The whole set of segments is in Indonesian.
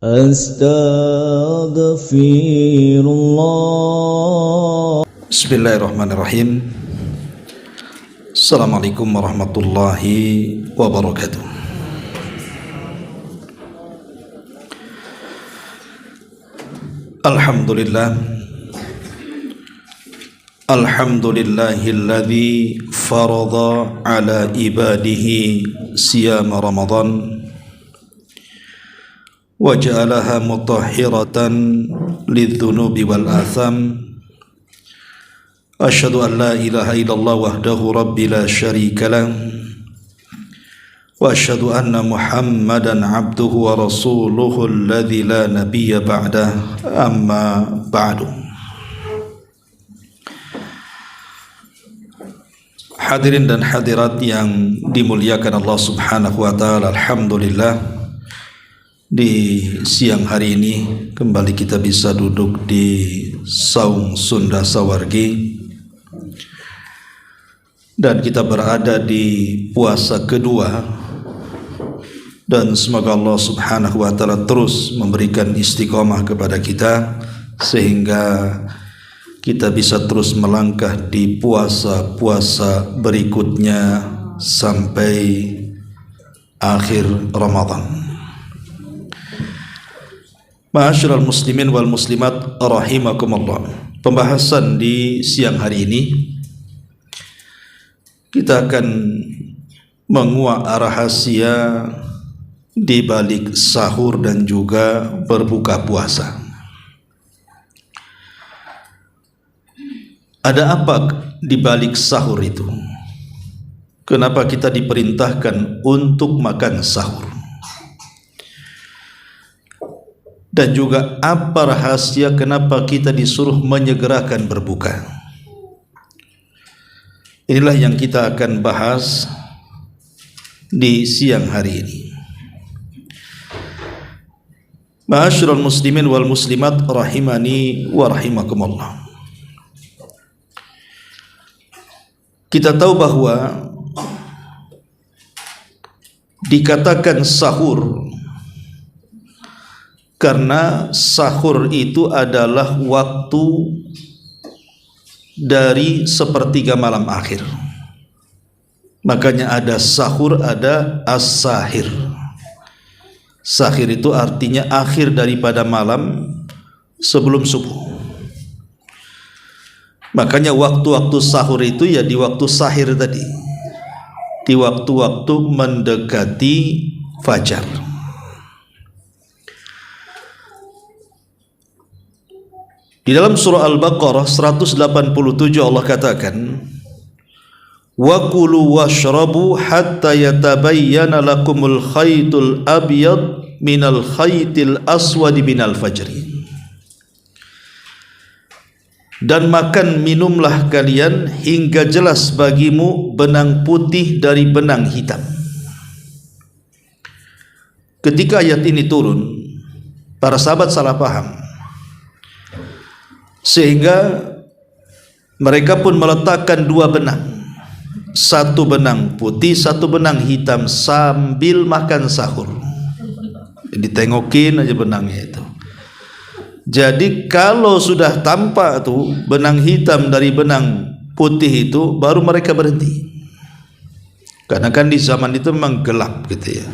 Astaghfirullah. Bismillahirrahmanirrahim. Assalamualaikum warahmatullahi wabarakatuh. Alhamdulillahilladzi farada ala ibadihi siyama Ramadan wa ja'alaha mutahhiratan lidzunubi wal atham. Asyhadu an la ilaha illallah wahdahu rabbi la syarika lah wa asyhadu anna Muhammadan abduhu wa rasuluhu alladzi la nabiyya ba'dah, amma ba'du. Hadirin dan hadirat yang dimuliakan Allah Subhanahu wa taala, alhamdulillah di siang hari ini kembali kita bisa duduk di Saung Sunda Sawargi dan kita berada di puasa kedua, dan semoga Allah Subhanahu wa taala terus memberikan istiqomah kepada kita sehingga kita bisa terus melangkah di puasa-puasa berikutnya sampai akhir Ramadan. Ma'asyiral muslimin wal muslimat rahimakumullah. Pembahasan di siang hari ini kita akan menguak rahasia di balik sahur dan juga berbuka puasa. Ada apa di balik sahur itu? Kenapa kita diperintahkan untuk makan sahur? Dan juga apa rahasia kenapa kita disuruh menyegerakan berbuka? Inilah yang kita akan bahas di siang hari ini. Ma'asyiral muslimin wal muslimat rahimani wa rahimakumullah. Kita tahu bahwa dikatakan sahur karena sahur itu adalah waktu dari sepertiga malam akhir. Makanya ada sahur, ada as-sahir. Sahir itu artinya akhir daripada malam sebelum subuh. Makanya waktu-waktu sahur itu ya di waktu sahir tadi, di waktu-waktu mendekati fajar. Di dalam surah Al-Baqarah 187 Allah katakan, wa kulu washrabu hatta yatabayyana lakumul khaytul abyad minal khaytil aswadi minal fajri. Dan makan minumlah kalian hingga jelas bagimu benang putih dari benang hitam. Ketika ayat ini turun, para sahabat salah paham, sehingga mereka pun meletakkan dua benang, satu benang putih, satu benang hitam, sambil makan sahur. Ditengokin aja benangnya itu. Jadi kalau sudah tampak tuh benang hitam dari benang putih itu, baru mereka berhenti. Karena kan di zaman itu memang gelap gitu ya.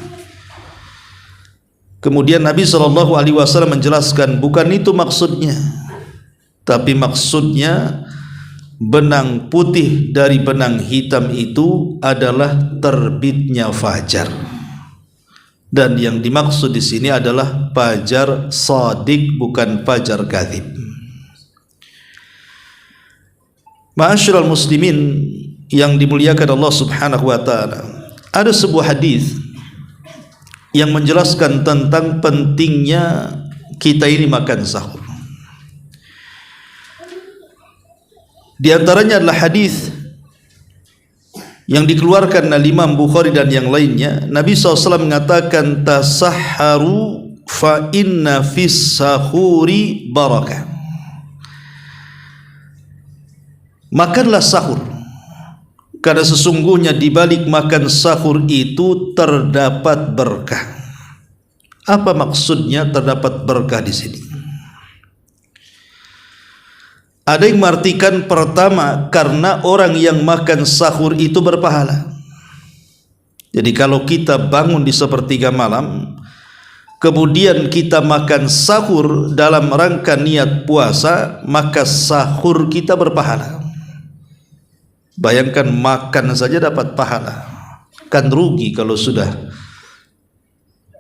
Kemudian Nabi SAW menjelaskan, bukan itu maksudnya, tapi maksudnya benang putih dari benang hitam itu adalah terbitnya fajar. Dan yang dimaksud di sini adalah fajar shadiq, bukan fajar kadzib. Ma'asyiral muslimin yang dimuliakan Allah Subhanahu wa taala, ada sebuah hadis yang menjelaskan tentang pentingnya kita ini makan sahur. Di antaranya adalah hadis yang dikeluarkan oleh Imam Bukhari dan yang lainnya. Nabi SAW mengatakan, tasahharu fa inna fis sahuri barakah. Makanlah sahur, karena sesungguhnya di balik makan sahur itu terdapat berkah. Apa maksudnya terdapat berkah di sini? Ada yang mengartikan pertama karena orang yang makan sahur itu berpahala. Jadi kalau kita bangun di sepertiga malam, kemudian kita makan sahur dalam rangka niat puasa, maka sahur kita berpahala. Bayangkan makan saja dapat pahala. Kan rugi kalau sudah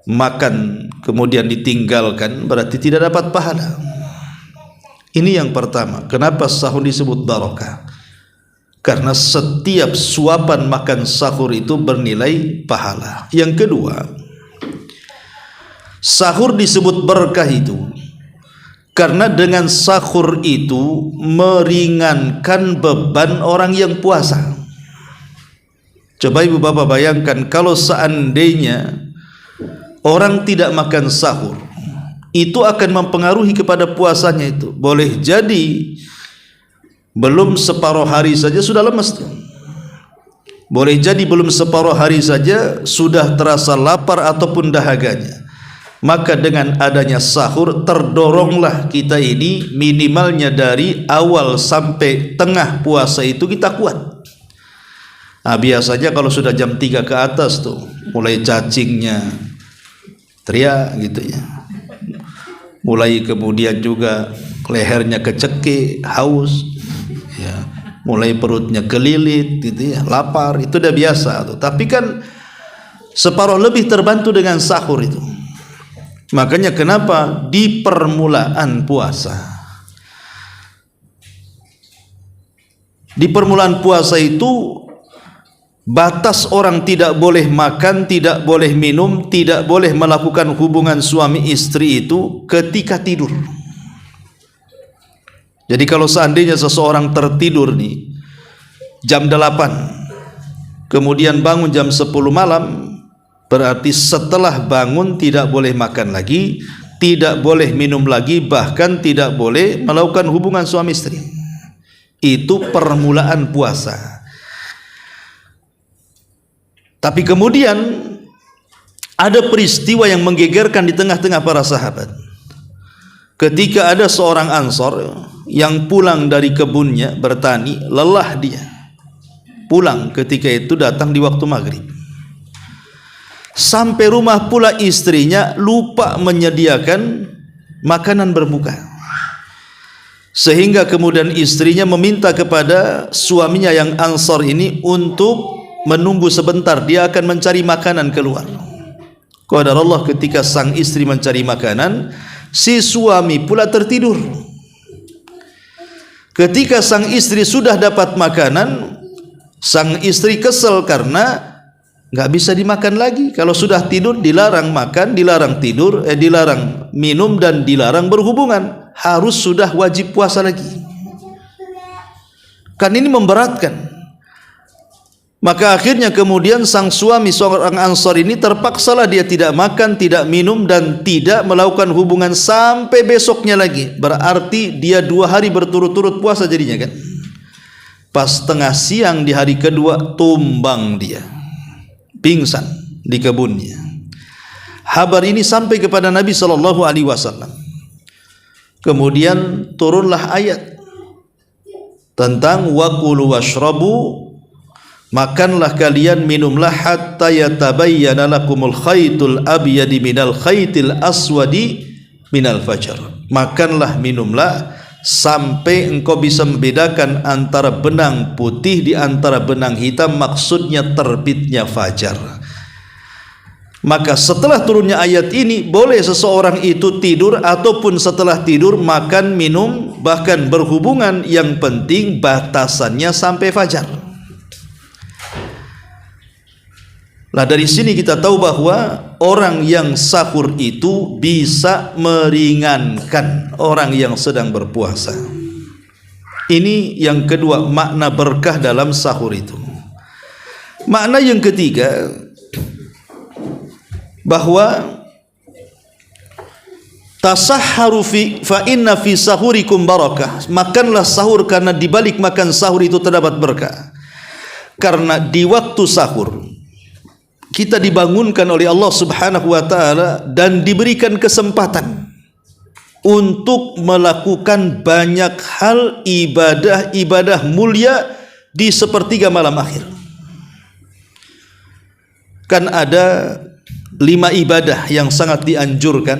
makan kemudian ditinggalkan, berarti tidak dapat pahala. Ini yang pertama. Kenapa sahur disebut barokah? Karena setiap suapan makan sahur itu bernilai pahala. Yang kedua, sahur disebut berkah itu karena dengan sahur itu meringankan beban orang yang puasa. Coba ibu bapak bayangkan kalau seandainya orang tidak makan sahur, itu akan mempengaruhi kepada puasanya itu. Boleh jadi belum separuh hari saja sudah lemas. Boleh jadi belum separuh hari saja sudah terasa lapar ataupun dahaganya. Maka dengan adanya sahur terdoronglah kita ini minimalnya dari awal sampai tengah puasa itu kita kuat. Nah, biasanya kalau sudah jam 3 ke atas tuh mulai cacingnya teriak gitu ya. Mulai kemudian juga lehernya kecekik, haus ya. Mulai perutnya kelilit gitu ya, lapar, itu udah biasa tuh. Tapi kan separuh lebih terbantu dengan sahur itu. Makanya kenapa di permulaan puasa, di permulaan puasa itu batas orang tidak boleh makan, tidak boleh minum, tidak boleh melakukan hubungan suami istri itu ketika tidur. Jadi kalau seandainya seseorang tertidur nih jam 8 kemudian bangun jam 10 malam, berarti setelah bangun tidak boleh makan lagi, tidak boleh minum lagi, bahkan tidak boleh melakukan hubungan suami istri. Itu permulaan puasa. Tapi kemudian ada peristiwa yang menggegerkan di tengah-tengah para sahabat. Ketika ada seorang Ansor yang pulang dari kebunnya bertani, lelah dia. Pulang ketika itu datang di waktu maghrib. Sampai rumah pula istrinya lupa menyediakan makanan berbuka. Sehingga kemudian istrinya meminta kepada suaminya yang Ansor ini untuk menunggu sebentar, dia akan mencari makanan keluar. Qadarullah ketika sang istri mencari makanan, si suami pula tertidur. Ketika sang istri sudah dapat makanan, sang istri kesel karena nggak bisa dimakan lagi. Kalau sudah tidur dilarang makan, dilarang tidur, dilarang minum dan dilarang berhubungan. Harus sudah wajib puasa lagi. Kan ini memberatkan. Maka akhirnya kemudian sang suami seorang Ansar ini terpaksalah dia tidak makan, tidak minum dan tidak melakukan hubungan sampai besoknya lagi. Berarti dia 2 hari berturut-turut puasa jadinya kan. Pas tengah siang di hari kedua tumbang dia, pingsan di kebunnya. Kabar ini sampai kepada Nabi SAW. Kemudian turunlah ayat tentang wakulu washrabu, makanlah kalian, minumlah hatta yatabayyana lakumul khaytul abyadi minal khaytil aswadi minal fajr. Makanlah, minumlah sampai engkau bisa membedakan antara benang putih di antara benang hitam, maksudnya terbitnya fajar. Maka setelah turunnya ayat ini, boleh seseorang itu tidur ataupun setelah tidur makan, minum, bahkan berhubungan, yang penting batasannya sampai fajar. Nah, dari sini kita tahu bahwa orang yang sahur itu bisa meringankan orang yang sedang berpuasa. Ini yang kedua, makna berkah dalam sahur itu. Makna yang ketiga, bahwa tasahharu fa inna fi sahurikum barakah. Makanlah sahur karena di balik makan sahur itu terdapat berkah. Karena di waktu sahur kita dibangunkan oleh Allah Subhanahu wa taala dan diberikan kesempatan untuk melakukan banyak hal ibadah-ibadah mulia di sepertiga malam akhir. Kan ada 5 ibadah yang sangat dianjurkan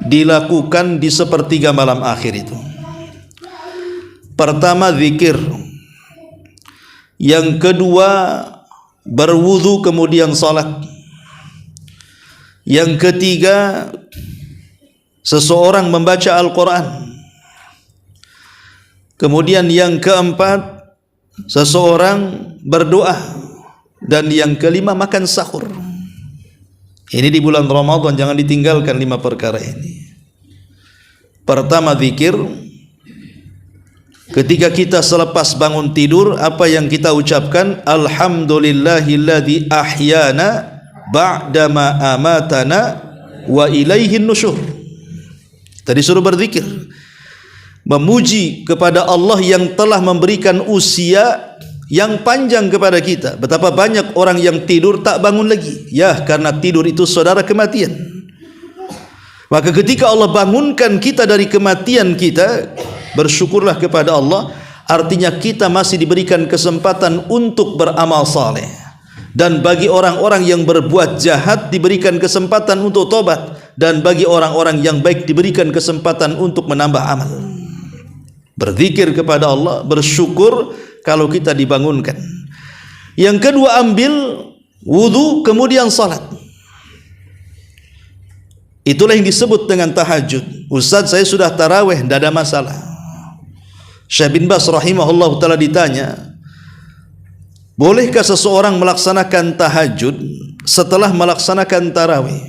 dilakukan di sepertiga malam akhir itu. Pertama, zikir. Yang kedua, berwudu kemudian salat. Yang ketiga, seseorang membaca Al-Quran. Kemudian yang keempat, seseorang berdoa. Dan yang kelima, makan sahur. Ini di bulan Ramadan, jangan ditinggalkan 5 perkara ini. Pertama, zikir. Ketika kita selepas bangun tidur, apa yang kita ucapkan? Alhamdulillahilladzi ahyana ba'dama amatana wa ilaihin nusyur. Tadi suruh berzikir, memuji kepada Allah yang telah memberikan usia yang panjang kepada kita. Betapa banyak orang yang tidur tak bangun lagi. Ya, karena tidur itu saudara kematian. Maka ketika Allah bangunkan kita dari kematian kita, bersyukurlah kepada Allah. Artinya kita masih diberikan kesempatan untuk beramal saleh. Dan bagi orang-orang yang berbuat jahat diberikan kesempatan untuk tobat. Dan bagi orang-orang yang baik diberikan kesempatan untuk menambah amal. Berzikir kepada Allah, bersyukur kalau kita dibangunkan. Yang kedua, ambil wudu kemudian salat. Itulah yang disebut dengan tahajud. Ustaz, saya sudah tarawih, tidak ada masalah. Syekh bin Baz rahimahullah ta'ala ditanya, bolehkah seseorang melaksanakan tahajud setelah melaksanakan tarawih?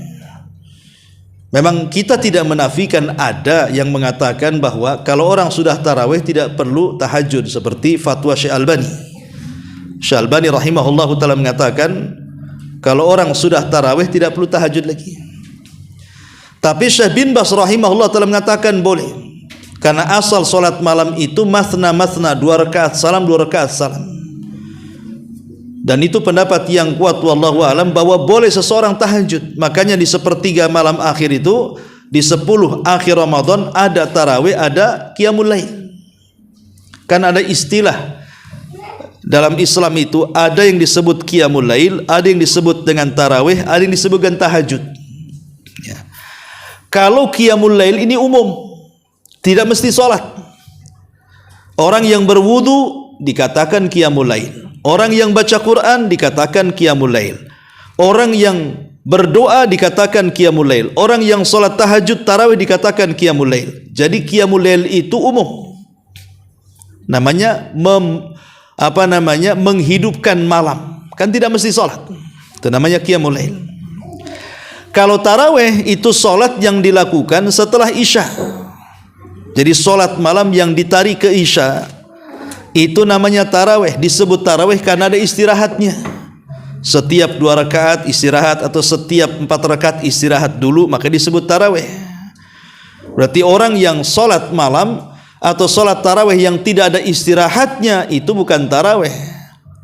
Memang kita tidak menafikan ada yang mengatakan bahwa kalau orang sudah tarawih tidak perlu tahajud, seperti fatwa Syekh Albani. Syekh Albani rahimahullah ta'ala mengatakan kalau orang sudah tarawih tidak perlu tahajud lagi. Tapi Syekh bin Baz rahimahullah ta'ala mengatakan boleh, karena asal solat malam itu mathna 2 rakaat salam 2 rakaat salam. Dan itu pendapat yang kuat wallahu alam bahwa boleh seseorang tahajud. Makanya di sepertiga malam akhir itu, di 10 akhir Ramadan ada tarawih, ada qiyamul lail. Kan ada istilah dalam Islam itu, ada yang disebut qiyamul lail, ada yang disebut dengan tarawih, ada yang disebut dengan tahajud. Ya. Kalau qiyamul lail ini umum, tidak mesti sholat. Orang yang berwudu dikatakan qiyamul lail. Orang yang baca Quran dikatakan qiyamul lail. Orang yang berdoa dikatakan qiyamul lail. Orang yang sholat tahajud tarawih dikatakan qiyamul lail. Jadi qiyamul lail itu umum. Namanya menghidupkan malam. Kan tidak mesti sholat. Itu namanya qiyamul lail. Kalau tarawih itu sholat yang dilakukan setelah isya. Jadi sholat malam yang ditarik ke isya, itu namanya tarawih. Disebut tarawih karena ada istirahatnya. Setiap 2 rakaat istirahat, atau setiap 4 rakaat istirahat dulu, maka disebut tarawih. Berarti orang yang sholat malam atau sholat tarawih yang tidak ada istirahatnya, itu bukan tarawih.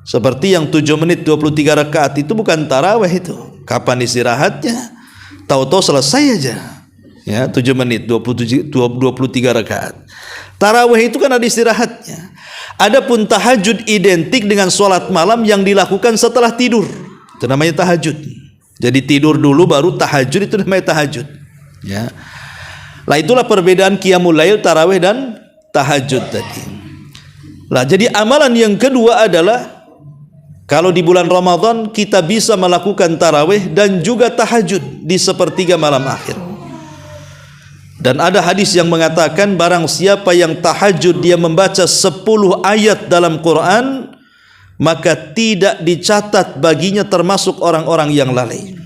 Seperti yang 7 menit 23 rakaat itu bukan tarawih itu. Kapan istirahatnya? Tahu-tahu selesai aja. Ya, 7 menit 23 rakaat. Tarawih itu kan ada istirahatnya. Adapun tahajud identik dengan sholat malam yang dilakukan setelah tidur. Itu namanya tahajud. Jadi tidur dulu baru tahajud, itu namanya tahajud. Ya. Lah itulah perbedaan qiyamul lail, tarawih dan tahajud tadi. Lah jadi amalan yang kedua adalah kalau di bulan Ramadan kita bisa melakukan tarawih dan juga tahajud di sepertiga malam akhir. Dan ada hadis yang mengatakan barang siapa yang tahajud dia membaca 10 ayat dalam Quran, maka tidak dicatat baginya termasuk orang-orang yang lalai.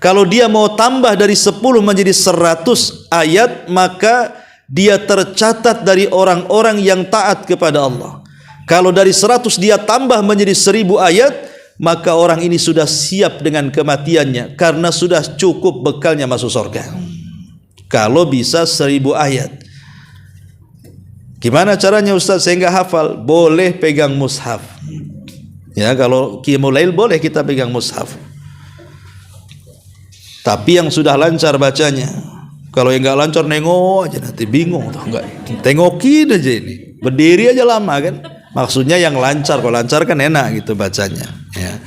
Kalau dia mau tambah dari 10 menjadi 100 ayat, maka dia tercatat dari orang-orang yang taat kepada Allah. Kalau dari 100 dia tambah menjadi 1000 ayat, maka orang ini sudah siap dengan kematiannya, karena sudah cukup bekalnya masuk surga. Kalau bisa 1000 ayat. Gimana caranya Ustaz? Saya nggak hafal. Boleh pegang mushaf. Ya, kalau qiyamul lail boleh kita pegang mushaf. Tapi yang sudah lancar bacanya. Kalau yang nggak lancar nengok aja, nanti bingung tuh, enggak. Tengokin aja ini. Berdiri aja lama kan. Maksudnya yang lancar, kalau lancar kan enak gitu bacanya, ya.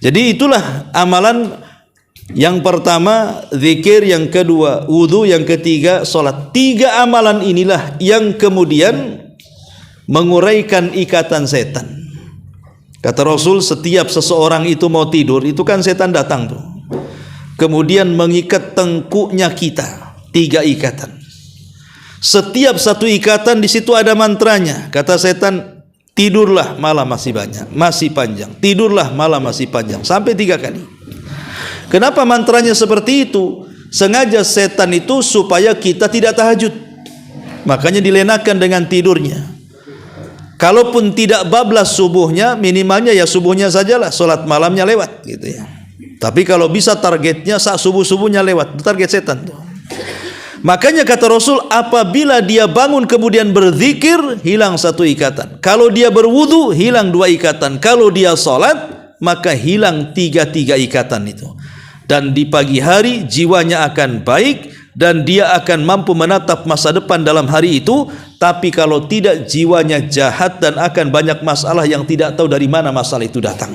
Jadi itulah amalan yang pertama zikir, yang kedua wudu, yang ketiga salat. 3 amalan inilah yang kemudian menguraikan ikatan setan. Kata Rasul, setiap seseorang itu mau tidur, itu kan setan datang tuh. Kemudian mengikat tengkuknya kita, 3 ikatan. Setiap satu ikatan di situ ada mantranya. Kata setan, tidurlah malam masih banyak, masih panjang. Tidurlah malam masih panjang, sampai 3 kali. Kenapa mantranya seperti itu? Sengaja setan itu supaya kita tidak tahajud. Makanya dilenakan dengan tidurnya. Kalaupun tidak bablas subuhnya, minimalnya ya subuhnya sajalah, sholat malamnya lewat gitu ya. Tapi kalau bisa targetnya saat subuh-subuhnya lewat, target setan tuh. Makanya kata Rasul, apabila dia bangun kemudian berzikir, hilang 1 ikatan. Kalau dia berwudu, hilang 2 ikatan. Kalau dia sholat, maka hilang 3 ikatan itu. Dan di pagi hari jiwanya akan baik, dan dia akan mampu menatap masa depan dalam hari itu. Tapi kalau tidak, jiwanya jahat dan akan banyak masalah yang tidak tahu dari mana masalah itu datang.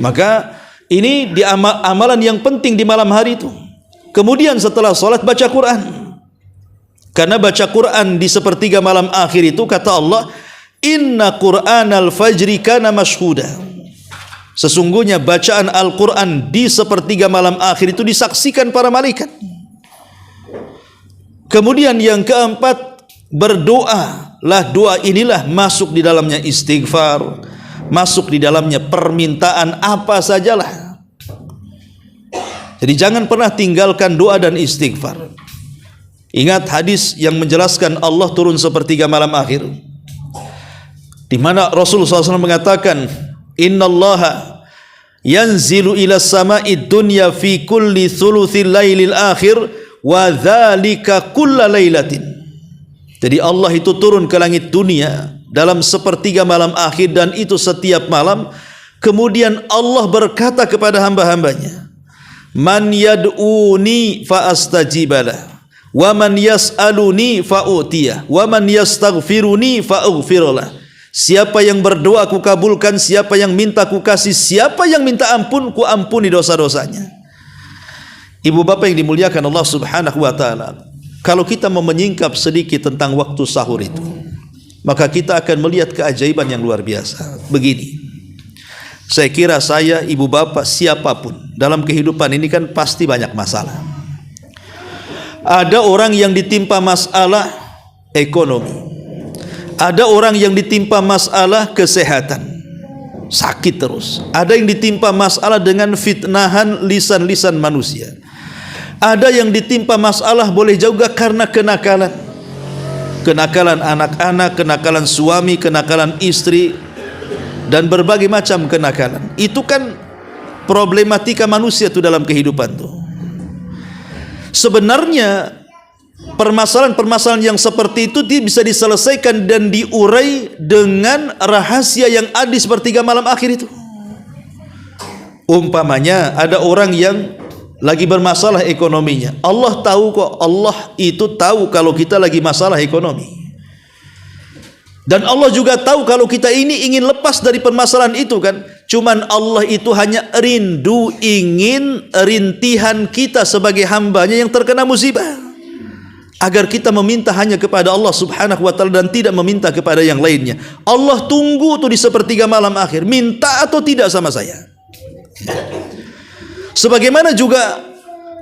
Maka ini di amalan yang penting di malam hari itu. Kemudian setelah sholat baca Quran. Karena baca Quran di sepertiga malam akhir itu kata Allah, Inna Qur'anal fajri kana mashhuda. Sesungguhnya bacaan Al-Quran di sepertiga malam akhir itu disaksikan para malaikat. Kemudian yang keempat, berdoa. Lah doa inilah masuk di dalamnya istighfar, masuk di dalamnya permintaan apa sajalah. Jadi jangan pernah tinggalkan doa dan istighfar. Ingat hadis yang menjelaskan Allah turun sepertiga malam akhir, di mana Rasulullah SAW mengatakan, Innallaha yanzilu ila sama'id dunya fi kulli thuluthil lailil akhir wa dzalika kulla lailatin. Jadi Allah itu turun ke langit dunia dalam sepertiga malam akhir, dan itu setiap malam. Kemudian Allah berkata kepada hamba-hambanya, Man yad'uni fa astajibalah, wa man yas'aluni fa u'tiyah, wa man yastaghfiruni fa aghfirlah. Siapa yang berdoa ku kabulkan, siapa yang minta ku kasih, siapa yang minta ampun ku ampuni dosa-dosanya. Ibu bapak yang dimuliakan Allah Subhanahu wa taala, kalau kita mau menyingkap sedikit tentang waktu sahur itu, maka kita akan melihat keajaiban yang luar biasa. Begini, saya kira saya, ibu bapak, siapapun dalam kehidupan ini kan pasti banyak masalah. Ada orang yang ditimpa masalah ekonomi, ada orang yang ditimpa masalah kesehatan, sakit terus. Ada yang ditimpa masalah dengan fitnahan lisan-lisan manusia. Ada yang ditimpa masalah boleh juga karena kenakalan. Kenakalan anak-anak, kenakalan suami, kenakalan istri, dan berbagai macam kenakalan. Itu kan problematika manusia tuh dalam kehidupan tuh. Sebenarnya permasalahan-permasalahan yang seperti itu bisa diselesaikan dan diurai dengan rahasia yang ada di sepertiga malam akhir itu. Umpamanya ada orang yang lagi bermasalah ekonominya. Allah tahu kok, Allah itu tahu kalau kita lagi masalah ekonomi. Dan Allah juga tahu kalau kita ini ingin lepas dari permasalahan itu kan. Cuman Allah itu hanya rindu, ingin rintihan kita sebagai hambanya yang terkena musibah, agar kita meminta hanya kepada Allah Subhanahu wa ta'ala dan tidak meminta kepada yang lainnya. Allah tunggu tuh di sepertiga malam akhir, minta atau tidak sama saya. Sebagaimana juga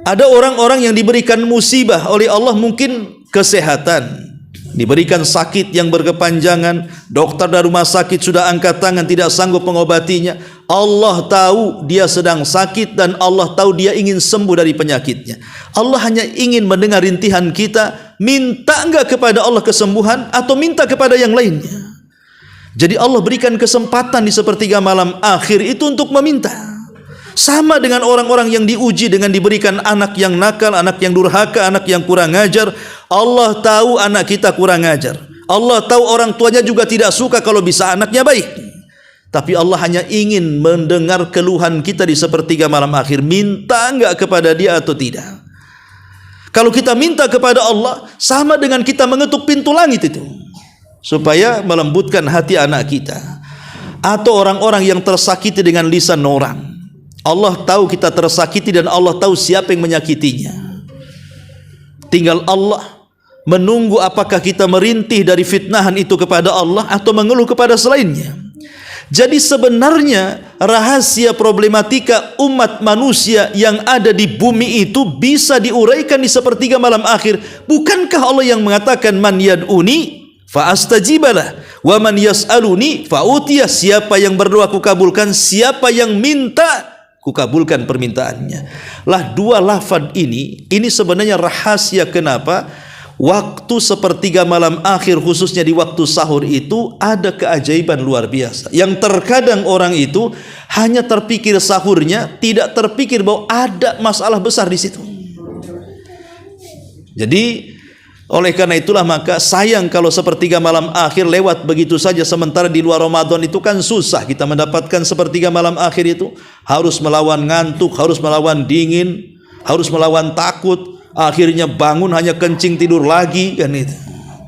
ada orang-orang yang diberikan musibah oleh Allah, mungkin kesehatan, diberikan sakit yang berkepanjangan, dokter dari rumah sakit sudah angkat tangan tidak sanggup mengobatinya. Allah tahu dia sedang sakit dan Allah tahu dia ingin sembuh dari penyakitnya. Allah hanya ingin mendengar rintihan kita, minta enggak kepada Allah kesembuhan atau minta kepada yang lainnya. Jadi Allah berikan kesempatan di sepertiga malam akhir itu untuk meminta. Sama dengan orang-orang yang diuji dengan diberikan anak yang nakal, anak yang durhaka, anak yang kurang ajar. Allah tahu anak kita kurang ajar. Allah tahu orang tuanya juga tidak suka kalau bisa anaknya baik. Tapi Allah hanya ingin mendengar keluhan kita di sepertiga malam akhir. Minta enggak kepada Dia atau tidak? Kalau kita minta kepada Allah, sama dengan kita mengetuk pintu langit itu, supaya melembutkan hati anak kita, atau orang-orang yang tersakiti dengan lisan orang. Allah tahu kita tersakiti dan Allah tahu siapa yang menyakitinya. Tinggal Allah menunggu apakah kita merintih dari fitnahan itu kepada Allah atau mengeluh kepada selainnya. Jadi sebenarnya rahasia problematika umat manusia yang ada di bumi itu bisa diuraikan di sepertiga malam akhir. Bukankah Allah yang mengatakan, man yad'uni fa astajibalah wa man yas'aluni fa utiyah. Siapa yang berdoa kukabulkan, siapa yang minta kukabulkan permintaannya. Lah dua lafaz ini sebenarnya rahasia kenapa waktu sepertiga malam akhir, khususnya di waktu sahur itu ada keajaiban luar biasa. Yang terkadang orang itu hanya terpikir sahurnya, tidak terpikir bahwa ada masalah besar di situ. Jadi oleh karena itulah maka sayang kalau sepertiga malam akhir lewat begitu saja, sementara di luar Ramadan itu kan susah kita mendapatkan sepertiga malam akhir itu. Harus melawan ngantuk, harus melawan dingin, harus melawan takut. Akhirnya bangun hanya kencing tidur lagi kan itu.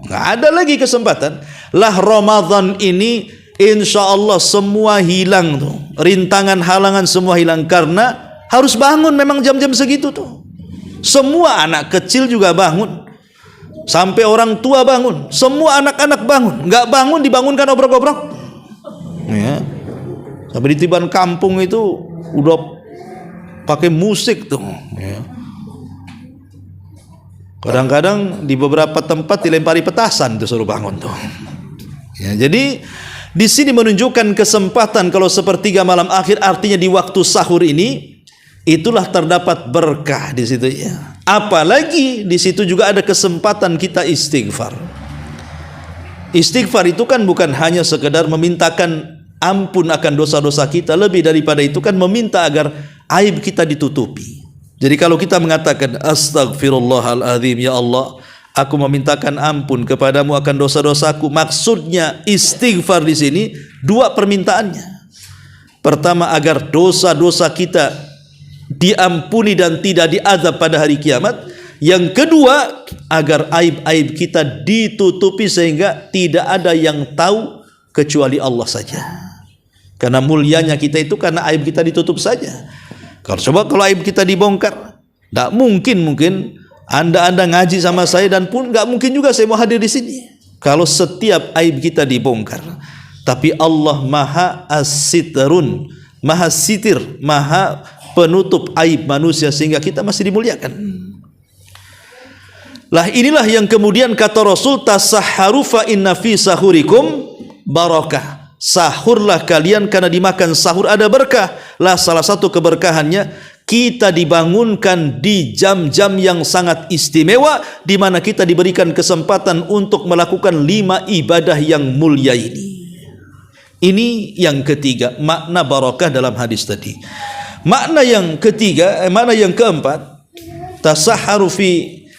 Nggak ada lagi kesempatan. Lah Ramadan ini insya Allah semua hilang tuh. Rintangan halangan semua hilang karena harus bangun memang jam-jam segitu tuh. Semua anak kecil juga bangun. Sampai orang tua bangun. Semua anak-anak bangun. Nggak bangun dibangunkan obrok-obrok. Ya. Sampai di tiban kampung itu udah pakai musik tuh. Ya. Kadang-kadang di beberapa tempat dilempari petasan tuh suruh bangun tuh. Ya, jadi di sini menunjukkan kesempatan kalau sepertiga malam akhir, artinya di waktu sahur ini itulah terdapat berkah di situ ya. Apalagi di situ juga ada kesempatan kita istighfar. Istighfar itu kan bukan hanya sekedar memintakan ampun akan dosa-dosa kita, lebih daripada itu kan meminta agar aib kita ditutupi. Jadi kalau kita mengatakan astagfirullahaladzim, ya Allah, aku memintakan ampun kepadamu akan dosa-dosaku, maksudnya istighfar di sini dua permintaannya. Pertama, agar dosa-dosa kita diampuni dan tidak diazab pada hari kiamat. Yang kedua, agar aib-aib kita ditutupi sehingga tidak ada yang tahu kecuali Allah saja. Karena mulianya kita itu karena aib kita ditutup saja. Kalau aib kita dibongkar, tidak mungkin anda ngaji sama saya, dan pun nggak mungkin juga saya mau hadir di sini. Kalau setiap aib kita dibongkar, tapi Allah maha as-sitrun, maha sitir, maha penutup aib manusia sehingga kita masih dimuliakan. Lah inilah yang kemudian kata Rasul, tasahharu fa inna fi sahurikum barakah. Sahurlah kalian karena dimakan sahur ada berkah. Lah salah satu keberkahannya kita dibangunkan di jam-jam yang sangat istimewa, di mana kita diberikan kesempatan untuk melakukan 5 ibadah yang mulia ini. Ini yang ketiga, makna barakah dalam hadis tadi. Makna yang ketiga, makna yang keempat, tasahharu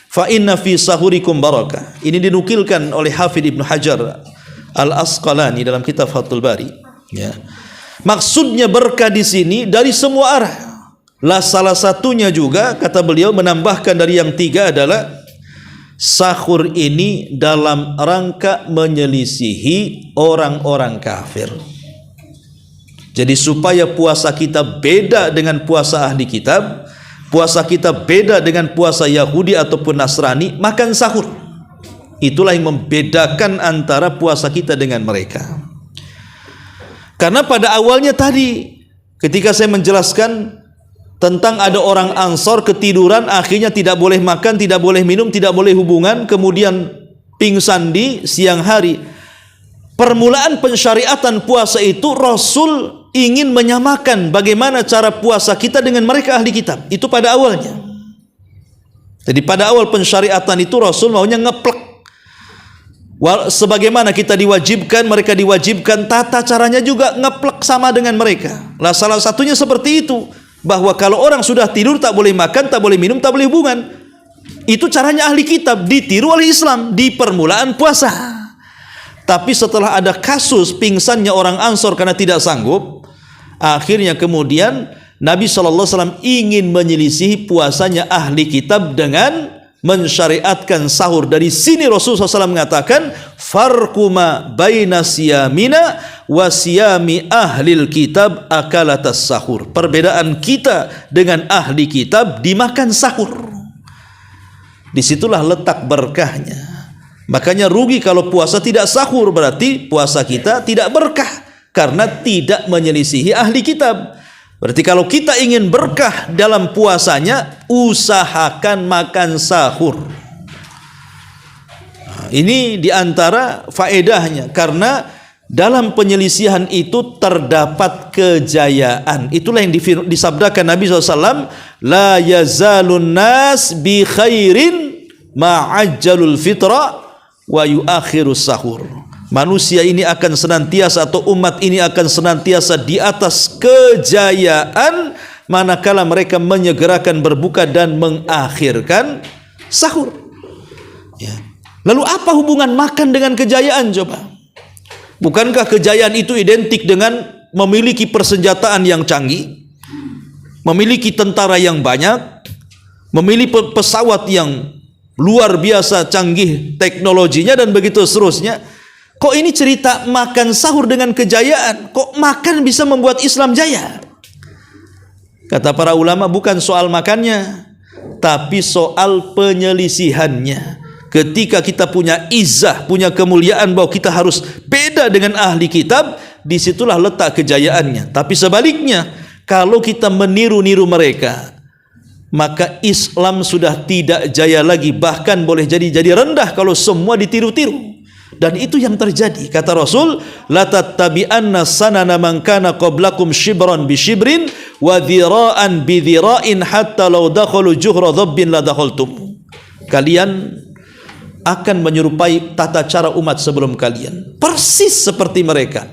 fa inna fi sahurikum barakah. Ini dinukilkan oleh Hafidz Ibnu Hajar Al-Asqalani dalam kitab Fathul Bari. Ya. Maksudnya berkah di sini dari semua arah. Lah salah satunya juga kata beliau menambahkan dari yang tiga adalah sahur ini dalam rangka menyelisihi orang-orang kafir. Jadi supaya puasa kita beda dengan puasa ahli kitab, puasa kita beda dengan puasa Yahudi ataupun Nasrani, makan sahur. Itulah yang membedakan antara puasa kita dengan mereka. Karena pada awalnya tadi ketika saya menjelaskan tentang ada orang Ansor ketiduran, akhirnya tidak boleh makan, tidak boleh minum, tidak boleh hubungan, kemudian pingsan di siang hari. Permulaan pensyariatan puasa itu Rasul ingin menyamakan bagaimana cara puasa kita dengan mereka ahli kitab. Itu pada awalnya. Jadi pada awal pensyariatan itu Rasul maunya ngeplek. Sebagaimana kita diwajibkan, mereka diwajibkan, tata caranya juga ngeplek sama dengan mereka. Lah salah satunya seperti itu, bahwa kalau orang sudah tidur tak boleh makan, tak boleh minum, tak boleh hubungan. Itu caranya ahli kitab, ditiru oleh Islam di permulaan puasa. Tapi setelah ada kasus pingsannya orang Ansor karena tidak sanggup, akhirnya kemudian Nabi SAW ingin menyelisihi puasanya ahli kitab dengan mensyariatkan sahur. Dari sini Rasulullah SAW mengatakan farquma baina siyamina wa siyami ahlil kitab akalatas sahur. Perbedaan kita dengan ahli kitab dimakan sahur. Disitulah letak berkahnya. Makanya rugi kalau puasa tidak sahur, berarti puasa kita tidak berkah karena tidak menyelisihi ahli kitab. Berarti kalau kita ingin berkah dalam puasanya, usahakan makan sahur. Nah, ini diantara faedahnya, karena dalam penyelisihan itu terdapat kejayaan. Itulah yang disabdakan Nabi SAW, la yazalun nas bi khairin ma'ajjalul fitra wa yuakhirus sahur. Manusia ini akan senantiasa, atau umat ini akan senantiasa di atas kejayaan manakala mereka menyegerakan berbuka dan mengakhirkan sahur. Ya. Lalu apa hubungan makan dengan kejayaan, coba? Bukankah kejayaan itu identik dengan memiliki persenjataan yang canggih, memiliki tentara yang banyak, memiliki pesawat yang luar biasa canggih teknologinya, dan begitu seterusnya? Kok ini cerita makan sahur dengan kejayaan? Kok makan bisa membuat Islam jaya? Kata para ulama, bukan soal makannya, tapi soal penyelisihannya. Ketika kita punya izzah, punya kemuliaan bahwa kita harus beda dengan ahli kitab, disitulah letak kejayaannya. Tapi sebaliknya, kalau kita meniru-niru mereka, maka Islam sudah tidak jaya lagi, bahkan boleh jadi rendah kalau semua ditiru-tiru. Dan itu yang terjadi. Kata Rasul, la tattabi'anna sanana man kana qablakum shibran bi shibrin wa dhira'an bi dhira'in hatta law dakhalu juhra dhabbin la dakhaltum. Kalian akan menyerupai tata cara umat sebelum kalian, persis seperti mereka.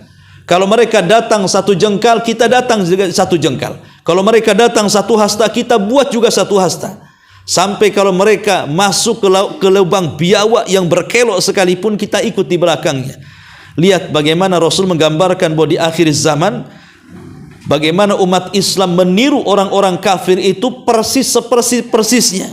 Kalau mereka datang satu jengkal, kita datang juga satu jengkal. Kalau mereka datang satu hasta, kita buat juga satu hasta. Sampai kalau mereka masuk ke lubang biawak yang berkelok sekalipun, kita ikut di belakangnya. Lihat bagaimana Rasul menggambarkan bahwa di akhir zaman, bagaimana umat Islam meniru orang-orang kafir itu persisnya.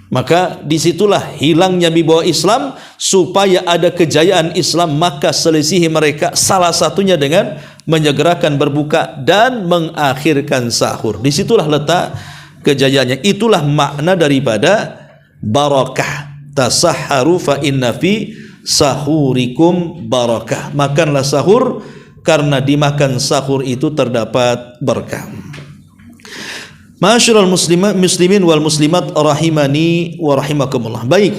Maka disitulah hilangnya wibawa Islam. Supaya ada kejayaan Islam, maka selisihi mereka, salah satunya dengan menyegerakan berbuka dan mengakhirkan sahur. Disitulah letak kejayaannya. Itulah makna daripada barakah. Tasahharu fa inna fi sahurikum barakah. Makanlah sahur, karena dimakan sahur itu terdapat berkah. Ma'asyiral muslimin wal muslimat rahimani wa rahimakumullah. Baik,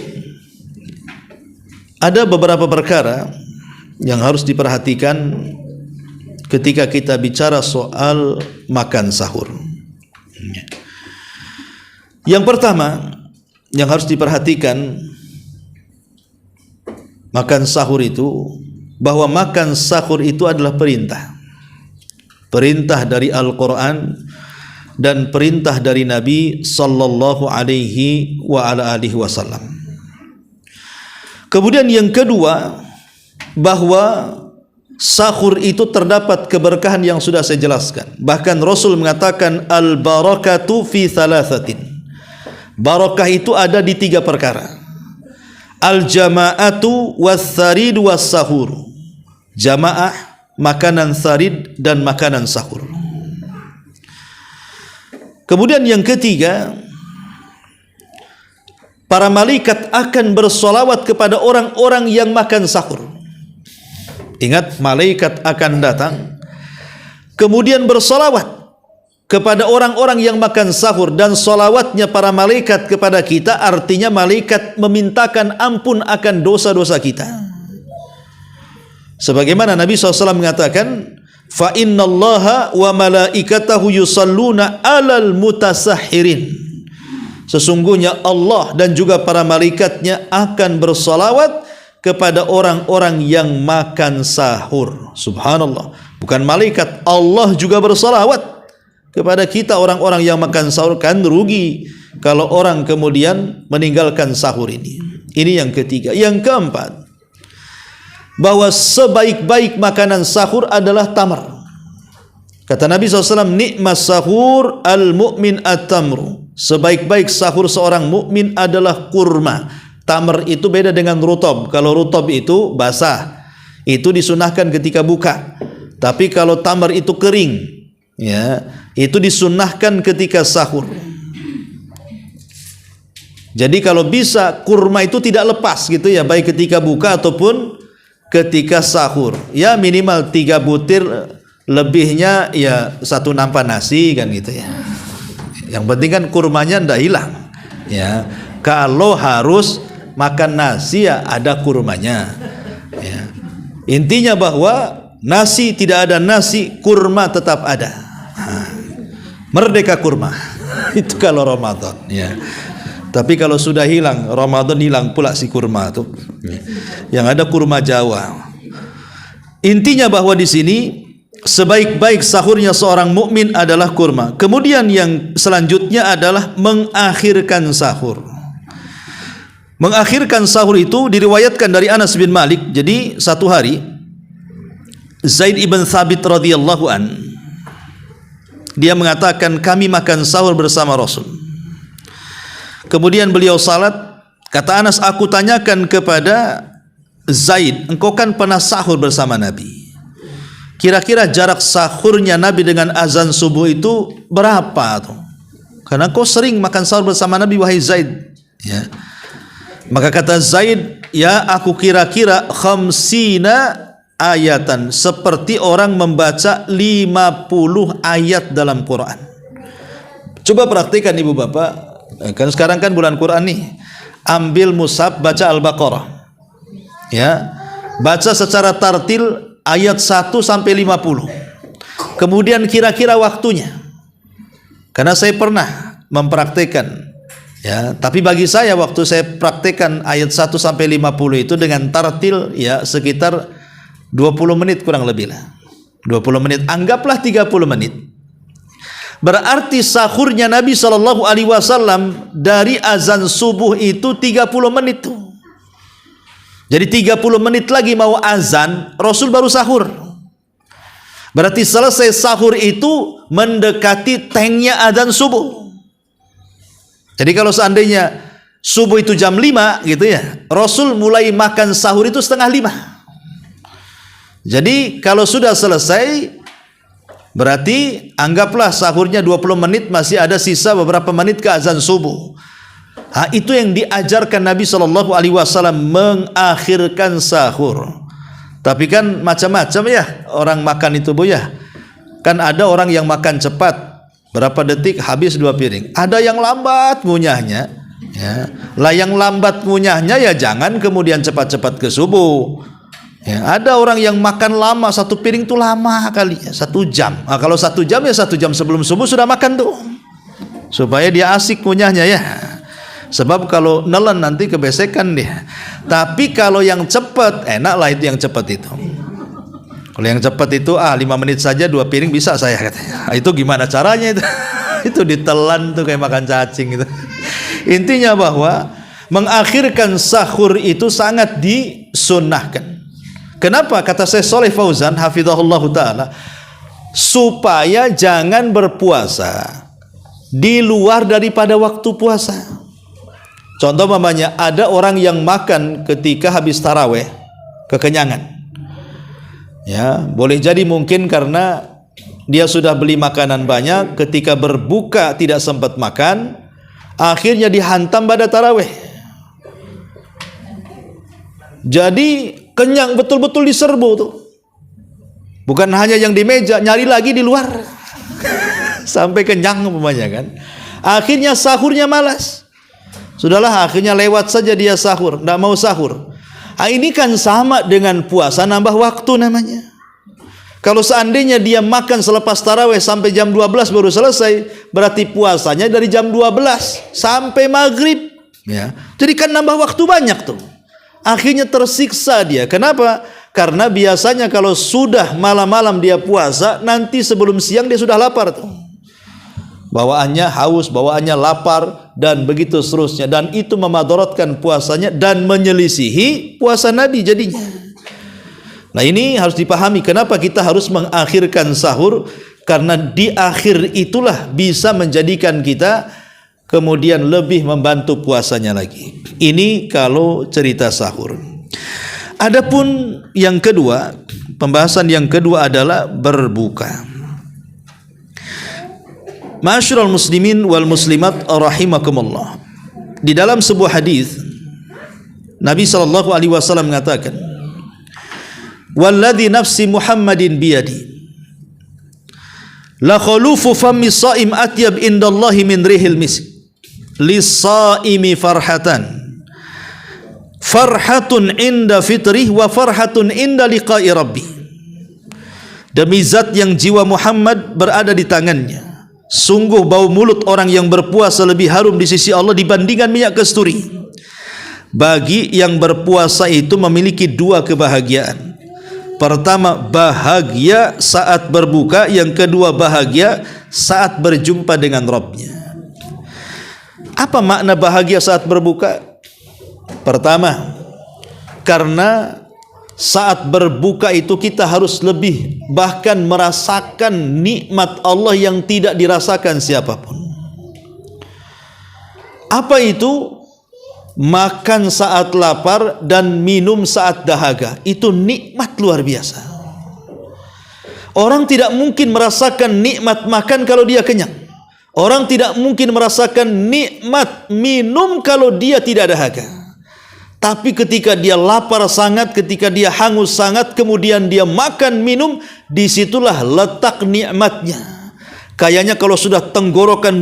ada beberapa perkara yang harus diperhatikan ketika kita bicara soal makan sahur. Yang pertama yang harus diperhatikan makan sahur itu, bahwa makan sahur itu adalah perintah. Perintah dari Al-Quran dan perintah dari Nabi sallallahu alaihi wa ala alihi wasallam. Kemudian yang kedua, bahwa sahur itu terdapat keberkahan yang sudah saya jelaskan. Bahkan Rasul mengatakan al-barakatu fi thalathatin. Barakah itu ada di 3 perkara. Al-jama'atu was-sarid was-sahur. Jamaah, makanan sarid, dan makanan sahur. Kemudian yang ketiga, para malaikat akan bersolawat kepada orang-orang yang makan sahur. Ingat, malaikat akan datang kemudian bersolawat kepada orang-orang yang makan sahur, dan solawatnya para malaikat kepada kita artinya malaikat memintakan ampun akan dosa-dosa kita. Sebagaimana Nabi SAW mengatakan, fa innallaha wa malaikatahu yusalluna alal mutasahhirin. Sesungguhnya Allah dan juga para malaikatnya akan bersolawat kepada orang-orang yang makan sahur. Subhanallah, bukan malaikat, Allah juga bersolawat kepada kita orang-orang yang makan sahur. Kan rugi kalau orang kemudian meninggalkan sahur ini. Ini yang ketiga. Yang keempat, bahwa sebaik-baik makanan sahur adalah tamar. Kata Nabi SAW, nikmas sahur al-mu'min at-tamru. Sebaik-baik sahur seorang mukmin adalah kurma. Tamar itu beda dengan rutob. Kalau rutob itu basah, itu disunahkan ketika buka. Tapi kalau tamar itu kering, ya, itu disunahkan ketika sahur. Jadi kalau bisa kurma itu tidak lepas gitu ya, baik ketika buka ataupun ketika sahur. Ya minimal 3 butir, lebihnya ya 1 nampan nasi kan gitu ya. Yang penting kan kurmanya ndak hilang. Ya, kalau harus makan nasi ya ada kurmanya. Ya. Intinya bahwa nasi tidak ada nasi, kurma tetap ada. Merdeka kurma. Itu kalau Ramadan. Ya. Tapi kalau sudah hilang Ramadan, hilang pula si kurma tuh. Yang ada kurma Jawa. Intinya bahwa di sini sebaik-baik sahurnya seorang mukmin adalah kurma. Kemudian yang selanjutnya adalah mengakhirkan sahur. Mengakhirkan sahur itu diriwayatkan dari Anas bin Malik. Jadi satu hari Zaid ibn Thabit radhiyallahu an, dia mengatakan kami makan sahur bersama Rasul. Kemudian beliau salat. Kata Anas, aku tanyakan kepada Zaid, engkau kan pernah sahur bersama Nabi, kira-kira jarak sahurnya Nabi dengan azan subuh itu berapa tuh? Karena kau sering makan sahur bersama Nabi wahai Zaid. Ya. Maka kata Zaid, ya aku kira-kira khamsina ayatan, seperti orang membaca 50 ayat dalam Quran. Coba praktikan ibu bapak, kan sekarang kan bulan Quran nih. Ambil mushaf, baca Al-Baqarah. Ya. Baca secara tartil ayat 1 sampai 50. Kemudian kira-kira waktunya. Karena saya pernah mempraktikkan, ya, tapi bagi saya waktu saya praktekkan ayat 1 sampai 50 itu dengan tartil ya sekitar 20 menit kurang lebih lah. 20 menit, anggaplah 30 menit. Berarti sahurnya Nabi SAW dari azan subuh itu 30 menit tuh. Jadi 30 menit lagi mau azan, Rasul baru sahur. Berarti selesai sahur itu mendekati tengnya azan subuh. Jadi kalau seandainya subuh itu jam 5 gitu ya, Rasul mulai makan sahur itu setengah 5. Jadi kalau sudah selesai, berarti anggaplah sahurnya 20 menit, masih ada sisa beberapa menit ke azan subuh. Itu yang diajarkan Nabi SAW, mengakhirkan sahur. Tapi kan macam-macam ya orang makan itu bu ya. Kan ada orang yang makan cepat, berapa detik habis 2 piring. Ada yang lambat ngunyahnya. Ya. Lah yang lambat ngunyahnya ya jangan kemudian cepat-cepat ke subuh. Ya, ada orang yang makan lama, 1 piring tuh lama kali ya, 1 jam. Kalau 1 jam ya 1 jam sebelum subuh sudah makan tuh, supaya dia asik ngunyahnya ya. Sebab kalau nelen nanti kebesekan dia. Tapi kalau yang cepat, enak lah itu yang cepat itu. Kalau yang cepat itu 5 menit saja 2 piring bisa saya katanya. Itu gimana caranya itu? Itu ditelan tuh kayak makan cacing gitu. Intinya bahwa mengakhirkan sahur itu sangat disunnahkan. Kenapa? Kata Syekh Shalih Fauzan hafizahullah taala, supaya jangan berpuasa di luar daripada waktu puasa. Contoh mamanya, ada orang yang makan ketika habis taraweh kekenyangan. Ya, boleh jadi mungkin karena dia sudah beli makanan banyak, ketika berbuka tidak sempat makan, akhirnya dihantam pada taraweh. Jadi kenyang betul-betul diserbu tuh. Bukan hanya yang di meja, nyari lagi di luar. Sampai kenyang umpamanya kan. Akhirnya sahurnya malas. Sudahlah, akhirnya lewat saja dia sahur, tidak mau sahur. Ini kan sama dengan puasa nambah waktu namanya. Kalau seandainya dia makan selepas taraweh sampai jam 12 baru selesai, berarti puasanya dari jam 12 sampai maghrib. Ya. Jadi kan nambah waktu banyak tuh. Akhirnya tersiksa dia. Kenapa? Karena biasanya kalau sudah malam-malam dia puasa, nanti sebelum siang dia sudah lapar tuh. Bawaannya haus, bawaannya lapar, dan begitu seterusnya. Dan itu memadaratkan puasanya dan menyelisihi puasa Nabi jadinya. Nah, ini harus dipahami kenapa kita harus mengakhirkan sahur, karena di akhir itulah bisa menjadikan kita kemudian lebih membantu puasanya lagi. Ini kalau cerita sahur. Adapun yang kedua, pembahasan yang kedua adalah berbuka. Ma'asyiral muslimin wal muslimat rahimakumullah. Di dalam sebuah hadis Nabi sallallahu alaihi wasallam mengatakan, "Walladzi nafsi Muhammadin biyadi, la khulufu fammi shaim atyab indallahi min rihil misk, lis-shaimi farhatun inda fitrih wa farhatun inda liqa'i rabbi." Demi zat yang jiwa Muhammad berada di tangannya, sungguh bau mulut orang yang berpuasa lebih harum di sisi Allah dibandingkan minyak kasturi. Bagi yang berpuasa itu memiliki dua kebahagiaan. Pertama, bahagia saat berbuka. Yang kedua, bahagia saat berjumpa dengan Rabbnya. Apa makna bahagia saat berbuka? Pertama, karena saat berbuka itu kita harus lebih, bahkan merasakan nikmat Allah yang tidak dirasakan siapapun. Apa itu? Makan saat lapar dan minum saat dahaga. Itu nikmat luar biasa. Orang tidak mungkin merasakan nikmat makan kalau dia kenyang. Orang tidak mungkin merasakan nikmat minum kalau dia tidak dahaga. Tapi ketika dia lapar sangat, ketika dia hangus sangat, kemudian dia makan minum, disitulah letak nikmatnya. Kayaknya kalau sudah tenggorokan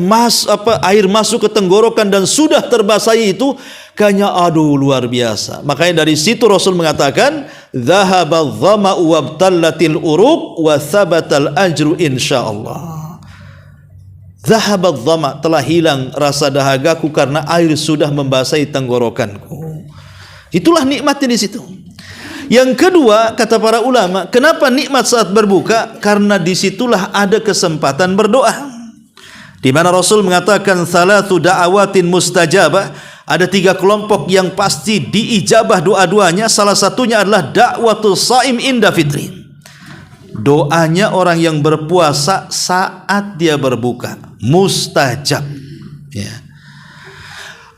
air masuk ke tenggorokan dan sudah terbasahi itu, kayaknya aduh luar biasa. Makanya dari situ Rasul mengatakan, "Dhahabadh dhama'u wabtallatil uruq wa thabatal ajru insyaallah." Dhahabadh dhama, telah hilang rasa dahagaku karena air sudah membasahi tenggorokanku. Itulah nikmatnya di situ. Yang kedua, kata para ulama, kenapa nikmat saat berbuka? Karena disitulah ada kesempatan berdoa. Di mana Rasul mengatakan thalathu da'awatin mustajabah, ada 3 kelompok yang pasti diijabah doa-doanya. Salah satunya adalah da'watul shaim inda fitri, doanya orang yang berpuasa saat dia berbuka, mustajab, ya.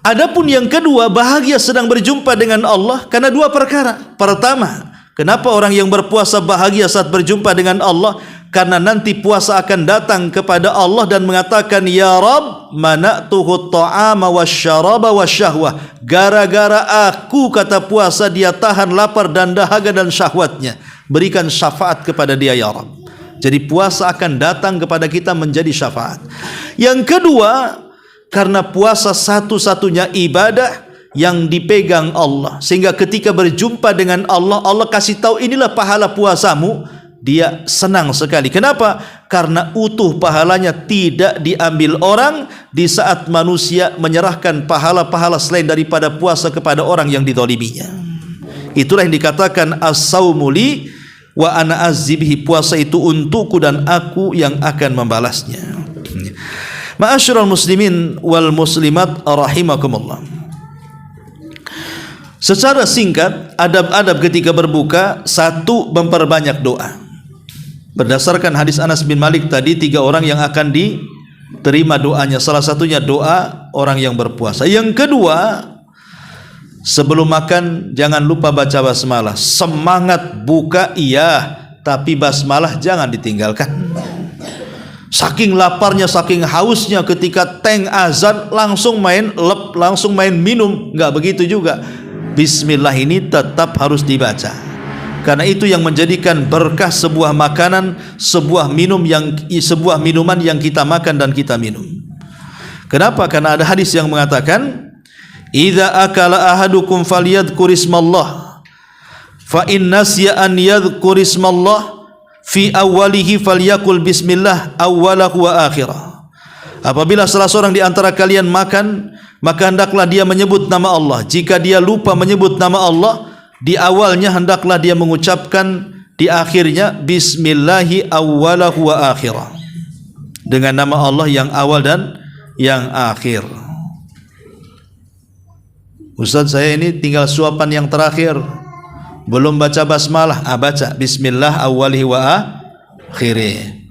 Adapun yang kedua, bahagia sedang berjumpa dengan Allah karena 2 perkara. Pertama, kenapa orang yang berpuasa bahagia saat berjumpa dengan Allah? Karena nanti puasa akan datang kepada Allah dan mengatakan, "Ya Rabb, mana'tuhu ta'ama wasyaraba wasyahwah." Gara-gara aku, kata puasa, dia tahan lapar dan dahaga dan syahwatnya. Berikan syafaat kepada dia ya Rabb. Jadi puasa akan datang kepada kita menjadi syafaat. Yang kedua, karena puasa satu-satunya ibadah yang dipegang Allah, sehingga ketika berjumpa dengan Allah, Allah kasih tahu inilah pahala puasamu. Dia senang sekali. Kenapa? Karena utuh pahalanya tidak diambil orang di saat manusia menyerahkan pahala-pahala selain daripada puasa kepada orang yang dizaliminya. Itulah yang dikatakan as-saumu li wa ana azzibihi, puasa itu untukku dan aku yang akan membalasnya. Ma'asyiral muslimin wal muslimat rahimakumullah. Secara singkat, adab-adab ketika berbuka, 1, memperbanyak doa. Berdasarkan hadis Anas bin Malik tadi, 3 orang yang akan diterima doanya. Salah satunya doa orang yang berpuasa. Yang kedua, sebelum makan jangan lupa baca basmalah. Semangat buka iya, tapi basmalah jangan ditinggalkan. Saking laparnya, saking hausnya, ketika teng azan langsung main minum, nggak begitu juga. Bismillah ini tetap harus dibaca, karena itu yang menjadikan berkah sebuah makanan, sebuah minuman yang kita makan dan kita minum. Kenapa? Karena ada hadis yang mengatakan, "Idza akala ahadukum falyadhkur ismallah, fa in nasiya an yadhkur ismallah fi awwalihi falyakul bismillah awwalahu wa akhirah." Apabila salah seorang di antara kalian makan, maka hendaklah dia menyebut nama Allah. Jika dia lupa menyebut nama Allah di awalnya, hendaklah dia mengucapkan di akhirnya bismillahi awwalahu wa akhirah, dengan nama Allah yang awal dan yang akhir. Ustaz, saya ini tinggal suapan yang terakhir. belum baca basmalah, baca bismillah awwalihi wa akhirih.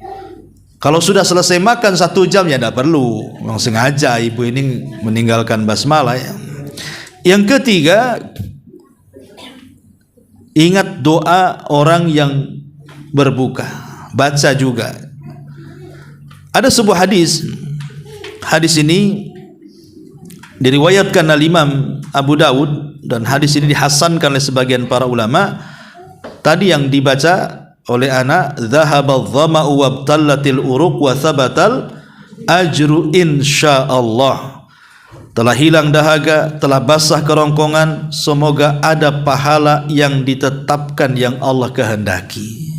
Kalau sudah selesai makan 1 jam ya tidak perlu, memang sengaja ibu ini meninggalkan basmalah ya. Yang ketiga, ingat doa orang yang berbuka, baca juga. Ada sebuah hadis ini diriwayatkan oleh Imam Abu Dawud dan hadis ini dihasankan oleh sebagian para ulama. Tadi yang dibaca oleh anak, dhahabal dhama'u wabtallatil uruq wa thabatal ajru insyaallah. Telah hilang dahaga, telah basah kerongkongan, semoga ada pahala yang ditetapkan yang Allah kehendaki.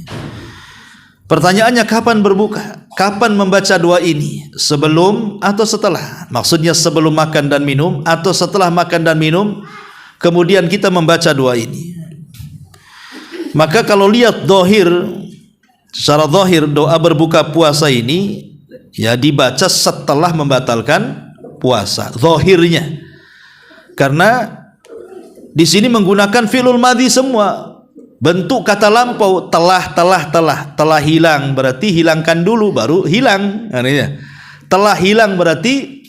Pertanyaannya, kapan berbuka? Kapan membaca doa ini? Sebelum atau setelah? Maksudnya sebelum makan dan minum atau setelah makan dan minum kemudian kita membaca doa ini? Maka kalau lihat secara zahir doa berbuka puasa ini ya dibaca setelah membatalkan puasa, zahirnya. Karena di sini menggunakan fi'lul madhi semua. Bentuk kata lampau, telah hilang berarti hilangkan dulu baru hilang. Telah hilang berarti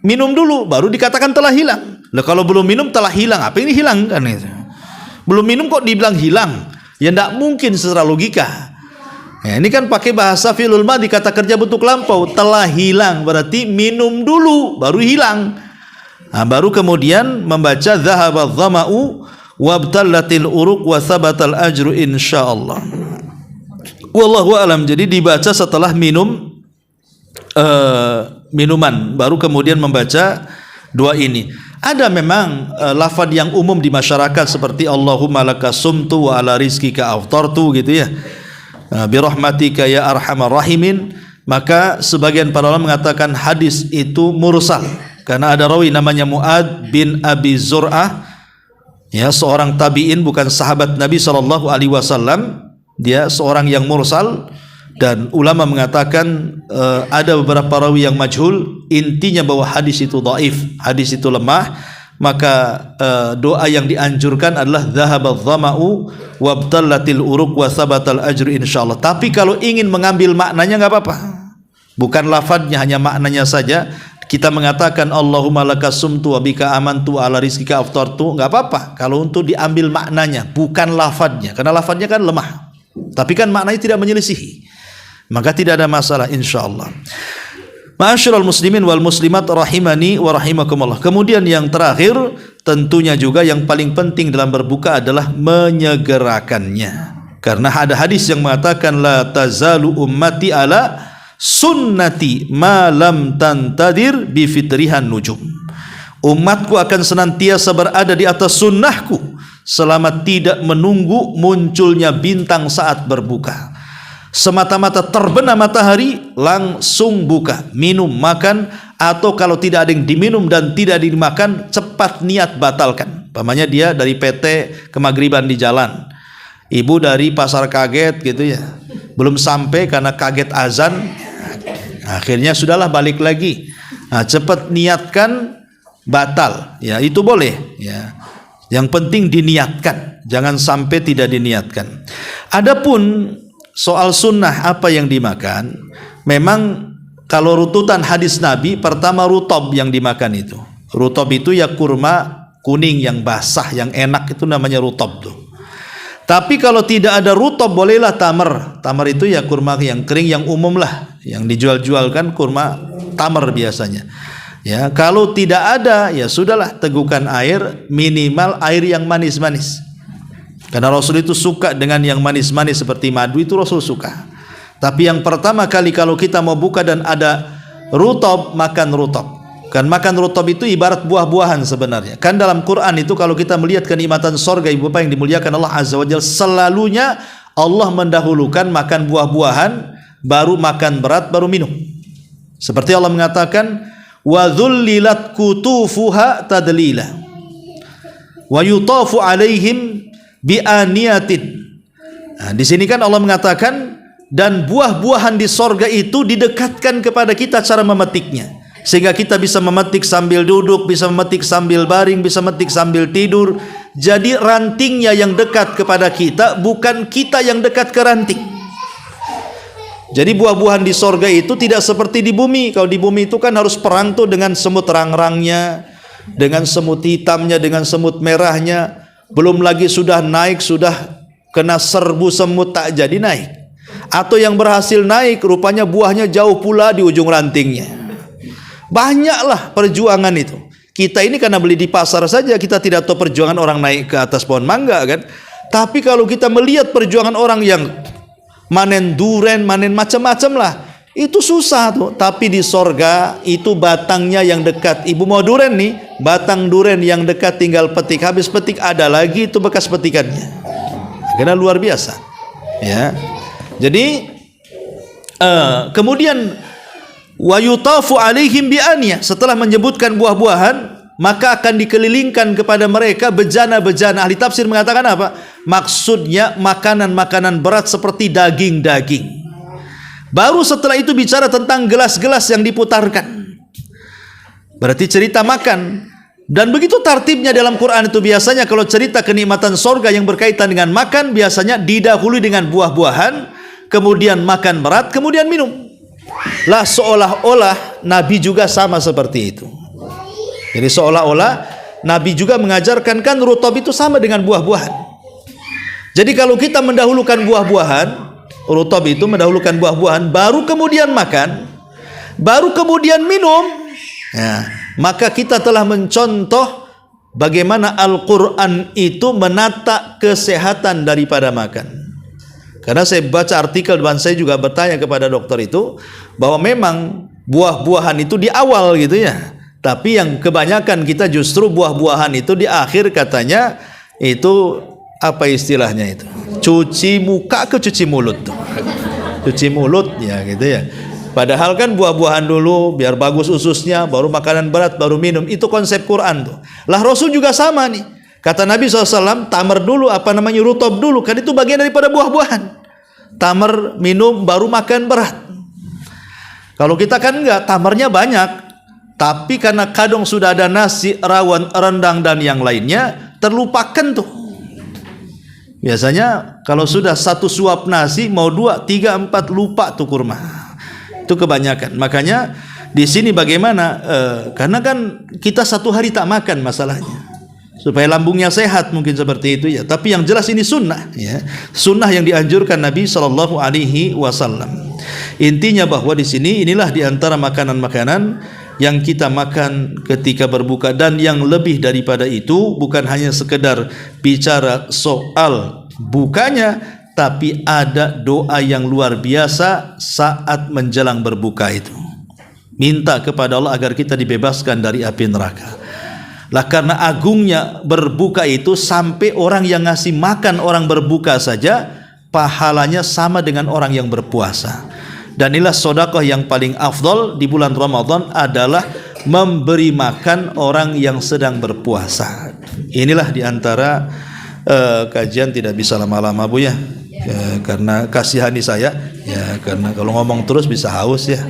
minum dulu baru dikatakan telah hilang. Lah kalau belum minum telah hilang, apa ini hilang kan itu? Belum minum kok dibilang hilang? Ya tidak mungkin secara logika. Ya, ini kan pakai bahasa fi'lul madhi, kata kerja bentuk lampau. Telah hilang berarti minum dulu baru hilang. Baru kemudian membaca dhahabadz dhama'u wabtallatil uruq wa thabatal ajru insyaallah. Wallahu alam. Jadi dibaca setelah minum minuman baru kemudian membaca doa ini. Ada memang lafaz yang umum di masyarakat seperti Allahumma laka sumtu wa ala rizkika aftartu gitu ya. Bi rahmatika ya arhamar rahimin. Maka sebagian para ulama mengatakan hadis itu mursal karena ada rawi namanya Mu'ad bin Abi Zur'ah, ya, seorang tabi'in, bukan sahabat Nabi SAW. Dia seorang yang mursal dan ulama mengatakan ada beberapa rawi yang majhul. Intinya bahwa hadis itu dhaif, hadis itu lemah. Maka doa yang dianjurkan adalah dhahabadz dhama'u wabtallatil uruq wa thabatal ajru insyaallah. Tapi kalau ingin mengambil maknanya enggak apa-apa. Bukan lafadznya, hanya maknanya saja. Kita mengatakan Allahumma lakas sumtu wa bika amantu ala rizkika aftartu, enggak apa-apa kalau untuk diambil maknanya, bukan lafadznya. Karena lafadznya kan lemah. Tapi kan maknanya tidak menyelisihi. Maka tidak ada masalah insyaallah. Ma'asyiral muslimin wal muslimat rahimani wa rahimakumullah. Kemudian yang terakhir tentunya juga yang paling penting dalam berbuka adalah menyegerakannya. Karena ada hadis yang mengatakan la tazalu ummati ala sunnati ma lam tantadir bi fitrihan nujum. Umatku akan senantiasa berada di atas sunnahku selama tidak menunggu munculnya bintang saat berbuka. Semata-mata terbenam matahari langsung buka, minum, makan, atau kalau tidak ada yang diminum dan tidak dimakan cepat niat batalkan. Pamannya dia dari PT ke Maghriban di jalan, ibu dari pasar kaget gitu ya, belum sampai karena kaget azan, akhirnya sudahlah balik lagi. Cepat niatkan batal, ya itu boleh ya. Yang penting diniatkan, jangan sampai tidak diniatkan. Adapun soal sunnah apa yang dimakan, memang kalau rututan hadis Nabi, pertama rutob yang dimakan itu. Rutob itu ya kurma kuning yang basah, yang enak, itu namanya rutob tuh. Tapi kalau tidak ada rutob, bolehlah tamar. Tamar itu ya kurma yang kering, yang umum lah, yang dijual-jualkan kurma tamar biasanya. Ya, kalau tidak ada, ya sudahlah, tegukan air, minimal air yang manis-manis. Karena Rasul itu suka dengan yang manis-manis seperti madu, itu Rasul suka. Tapi yang pertama kali kalau kita mau buka dan ada rutob, makan rutob. Kan makan rutob itu ibarat buah-buahan sebenarnya. Kan dalam Quran itu kalau kita melihat kenikmatan sorga ibu bapak yang dimuliakan Allah Azza wa Jalla, selalunya Allah mendahulukan makan buah-buahan, baru makan berat, baru minum. Seperti Allah mengatakan, wa dhullilat kutufuha tadlila wa yutafu alaihim bi'aniyatin. Di sini kan Allah mengatakan, dan buah-buahan di sorga itu didekatkan kepada kita cara memetiknya, sehingga kita bisa memetik sambil duduk, bisa memetik sambil baring, bisa memetik sambil tidur. Jadi rantingnya yang dekat kepada kita, bukan kita yang dekat ke ranting. Jadi buah-buahan di sorga itu tidak seperti di bumi. Kalau di bumi itu kan harus perang tuh dengan semut rang-rangnya, dengan semut hitamnya, dengan semut merahnya. Belum lagi sudah naik, sudah kena serbu semut tak jadi naik. Atau yang berhasil naik, rupanya buahnya jauh pula di ujung rantingnya. Banyaklah perjuangan itu. Kita ini karena beli di pasar saja, kita tidak tahu perjuangan orang naik ke atas pohon mangga kan. Tapi kalau kita melihat perjuangan orang yang manen duren, manen macam-macam lah, itu susah tuh. Tapi di sorga itu batangnya yang dekat. Ibu mau duren nih, batang duren yang dekat tinggal petik. Habis petik ada lagi itu bekas petikannya. Karena luar biasa. Ya. Jadi kemudian wa yutafu alaihim bi aniyah, setelah menyebutkan buah-buahan maka akan dikelilingkan kepada mereka bejana-bejana. Ahli tafsir mengatakan apa? Maksudnya makanan-makanan berat seperti daging-daging. Baru setelah itu bicara tentang gelas-gelas yang diputarkan. Berarti cerita makan. Dan begitu tartibnya dalam Quran itu. Biasanya kalau cerita kenikmatan sorga yang berkaitan dengan makan, biasanya didahului dengan buah-buahan, kemudian makan berat, kemudian minum. Lah seolah-olah Nabi juga sama seperti itu. Jadi seolah-olah Nabi juga mengajarkan kan rutab itu sama dengan buah-buahan. Jadi kalau kita mendahulukan buah-buahan, rutab itu mendahulukan buah-buahan, baru kemudian makan, baru kemudian minum, ya, maka kita telah mencontoh bagaimana Al-Quran itu menata kesehatan daripada makan. Karena saya baca artikel dan saya juga bertanya kepada dokter itu bahwa memang buah-buahan itu di awal gitu ya. Tapi yang kebanyakan kita justru buah-buahan itu di akhir, katanya itu apa istilahnya itu? Cuci muka ke cuci mulut tuh. Cuci mulut ya gitu ya. Padahal kan buah-buahan dulu biar bagus ususnya, baru makanan berat, baru minum. Itu konsep Quran tuh. Lah Rasul juga sama nih. Kata Nabi SAW, tamar dulu, rutab dulu. Kan itu bagian daripada buah-buahan. Tamar minum, baru makan berat. Kalau kita kan enggak, tamarnya banyak. Tapi karena kadang sudah ada nasi, rawon, rendang, dan yang lainnya, terlupakan tuh. Biasanya kalau sudah satu suap nasi, mau 2, 3, 4, lupa tuh kurma. Itu kebanyakan. Makanya di sini bagaimana? Karena kan kita satu hari tak makan masalahnya. Supaya lambungnya sehat mungkin seperti itu ya. Tapi yang jelas ini sunnah ya. Sunnah yang dianjurkan Nabi SAW. Intinya bahwa di sini inilah diantara makanan-makanan yang kita makan ketika berbuka. Dan yang lebih daripada itu, bukan hanya sekedar bicara soal bukanya, tapi ada doa yang luar biasa saat menjelang berbuka itu. Minta kepada Allah agar kita dibebaskan dari api neraka. Lah karena agungnya berbuka itu, sampai orang yang ngasih makan orang berbuka saja pahalanya sama dengan orang yang berpuasa. Dan inilah sedekah yang paling afdol di bulan Ramadan adalah memberi makan orang yang sedang berpuasa. Inilah diantara kajian, tidak bisa lama-lama Bu ya, karena kasihani saya ya, karena kalau ngomong terus bisa haus ya.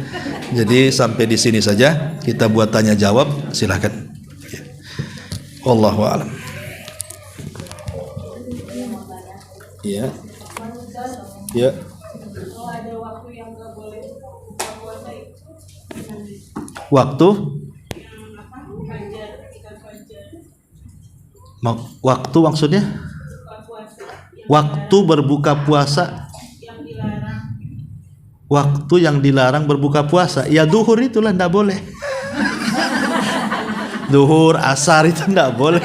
Jadi sampai di sini saja, kita buat tanya jawab, silakan. Wallahu a'lam. Iya. Ya. Waktu? Waktu maksudnya? Waktu berbuka puasa. Waktu yang dilarang berbuka puasa. Ya duhur itulah, tidak boleh. Duhur, asar itu tidak boleh.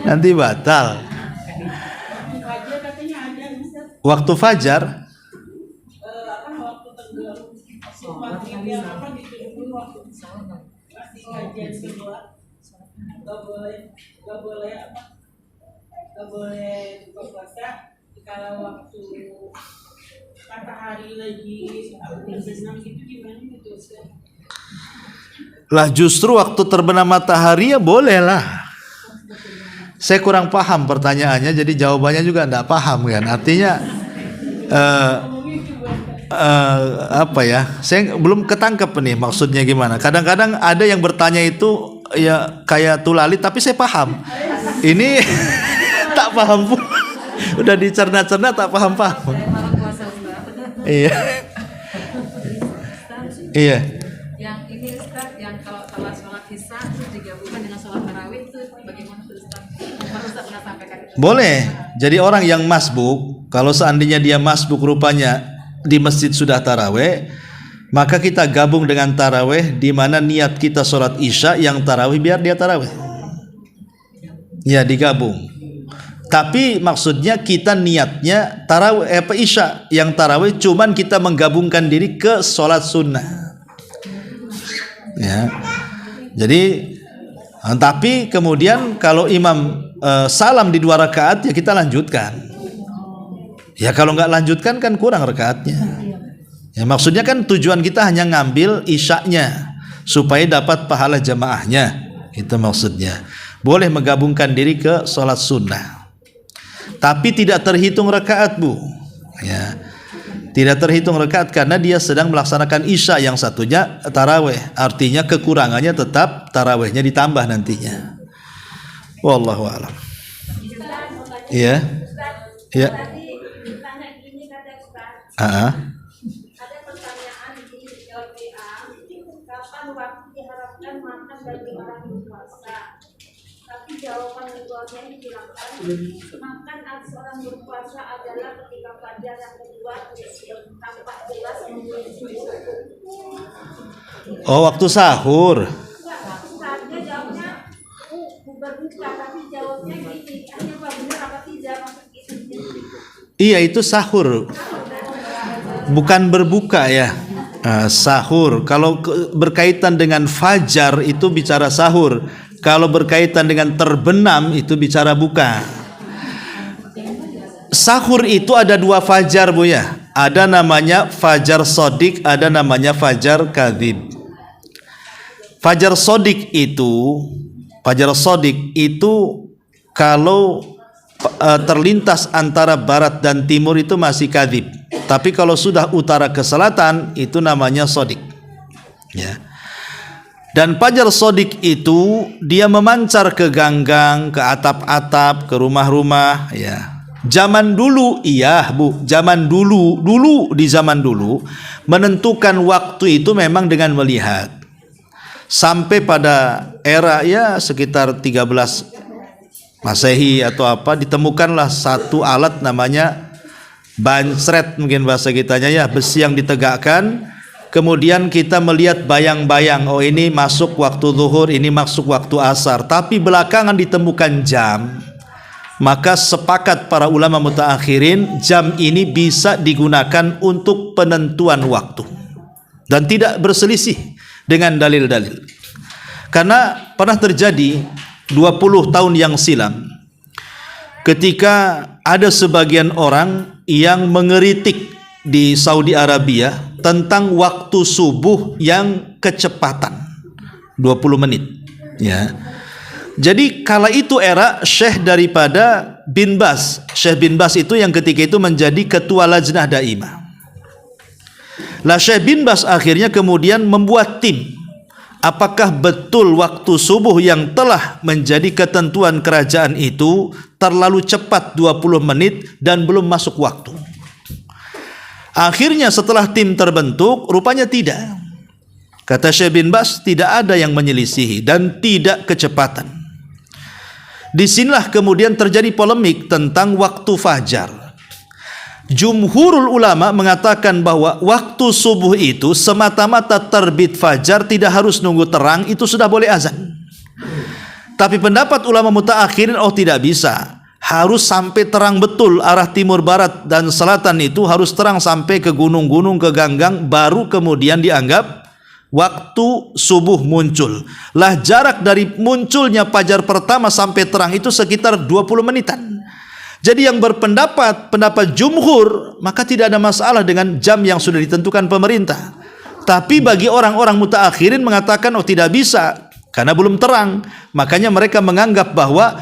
Nanti batal. Waktu fajar. Gak boleh buka puasa kalau waktu matahari lagi terbenam gitu, gimana gitu? Lah justru waktu terbenam matahari ya boleh lah. Saya kurang paham pertanyaannya, jadi jawabannya juga tidak paham kan. Artinya apa ya? Saya belum ketangkep nih maksudnya gimana. Kadang-kadang ada yang bertanya itu ya kayak tulalit, tapi saya paham. Ini tak paham pun. Udah dicerna-cerna tak paham-paham. Saya malah puasa Ustaz. Iya. Iya. Yang ini Ustaz, yang kalau sholat isya itu digabungkan dengan sholat tarawih itu bagaimana Ustaz? Baru Ustaz pernah sampaikan itu. Boleh. Jadi orang yang masbuk, kalau seandainya dia masbuk rupanya di masjid sudah tarawih, maka kita gabung dengan tarawih, di mana niat kita sholat isya, yang tarawih biar dia tarawih. Ya, digabung. Tapi maksudnya kita niatnya tarawih isya, yang tarawih cuman kita menggabungkan diri ke sholat sunnah. Ya. Jadi tapi kemudian kalau imam salam di 2 rakaat, ya kita lanjutkan. Ya kalau nggak lanjutkan kan kurang rakaatnya. Ya maksudnya kan tujuan kita hanya ngambil isyanya supaya dapat pahala jamaahnya. Itu maksudnya. Boleh menggabungkan diri ke sholat sunnah. Tapi tidak terhitung rakaat, Bu. Ya. Tidak terhitung rakaat karena dia sedang melaksanakan isya, yang satunya tarawih. Artinya kekurangannya tetap tarawihnya ditambah nantinya. Wallahu a'lam. Iya. Iya. Ada pertanyaan di LPA, kapan waktu diharapkan makan bagi orang berpuasa? Tapi jawaban keduanya dibilangkan makan seorang berpuasa adalah ketika fajar yang kedua tampak jelas memiliki. Oh, waktu sahur. Saatnya jawabnya berbuka, tapi jawabnya gini, hanya benar apa tidak maksud itu. Iya, itu sahur. Bukan berbuka ya. Sahur. Kalau berkaitan dengan fajar itu bicara sahur. Kalau berkaitan dengan terbenam itu bicara buka. Sahur itu ada 2 fajar, Bu ya. Ada namanya fajar sodik, ada namanya fajar kadzib. Fajar sodik itu kalau terlintas antara barat dan timur itu masih kadzib. Tapi kalau sudah utara ke selatan itu namanya sodik. Ya. Dan fajar sodik itu dia memancar ke ganggang, ke atap-atap, ke rumah-rumah. Ya. Zaman dulu, iya Bu, zaman dulu di zaman dulu menentukan waktu itu memang dengan melihat. Sampai pada era ya sekitar 13 Masehi atau apa, ditemukanlah satu alat namanya bansret, mungkin bahasa kitanya ya, besi yang ditegakkan. Kemudian kita melihat bayang-bayang, oh ini masuk waktu zuhur, ini masuk waktu asar. Tapi belakangan ditemukan jam. Maka sepakat para ulama mutaakhirin, jam ini bisa digunakan untuk penentuan waktu. Dan tidak berselisih dengan dalil-dalil. Karena pernah terjadi 20 tahun yang silam, ketika ada sebagian orang yang mengeritik di Saudi Arabia tentang waktu subuh yang kecepatan 20 menit ya. Jadi kala itu era Syekh daripada bin Bas. Syekh bin Bas itu yang ketika itu menjadi ketua Lajnah Daimah. Lah Syekh bin Bas akhirnya kemudian membuat tim. Apakah betul waktu subuh yang telah menjadi ketentuan kerajaan itu terlalu cepat 20 menit dan belum masuk waktu? Akhirnya setelah tim terbentuk, rupanya tidak. Kata Syekh bin Bas, tidak ada yang menyelisihi dan tidak kecepatan. Disinilah kemudian terjadi polemik tentang waktu fajar. Jumhurul ulama mengatakan bahwa waktu subuh itu semata-mata terbit fajar, tidak harus nunggu terang, itu sudah boleh azan. Tapi pendapat ulama mutaakhirin, oh tidak bisa. Harus sampai terang betul arah timur, barat, dan selatan itu harus terang sampai ke gunung-gunung, ke ganggang, baru kemudian dianggap waktu subuh muncul. Lah jarak dari munculnya fajar pertama sampai terang itu sekitar 20 menitan. Jadi yang pendapat jumhur, maka tidak ada masalah dengan jam yang sudah ditentukan pemerintah. Tapi bagi orang-orang mutaakhirin mengatakan oh tidak bisa karena belum terang. Makanya mereka menganggap bahwa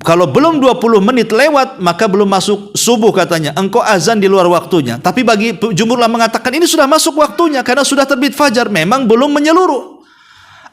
kalau belum 20 menit lewat maka belum masuk subuh katanya. Engkau azan di luar waktunya. Tapi bagi jumhurlah mengatakan ini sudah masuk waktunya karena sudah terbit fajar. Memang belum menyeluruh.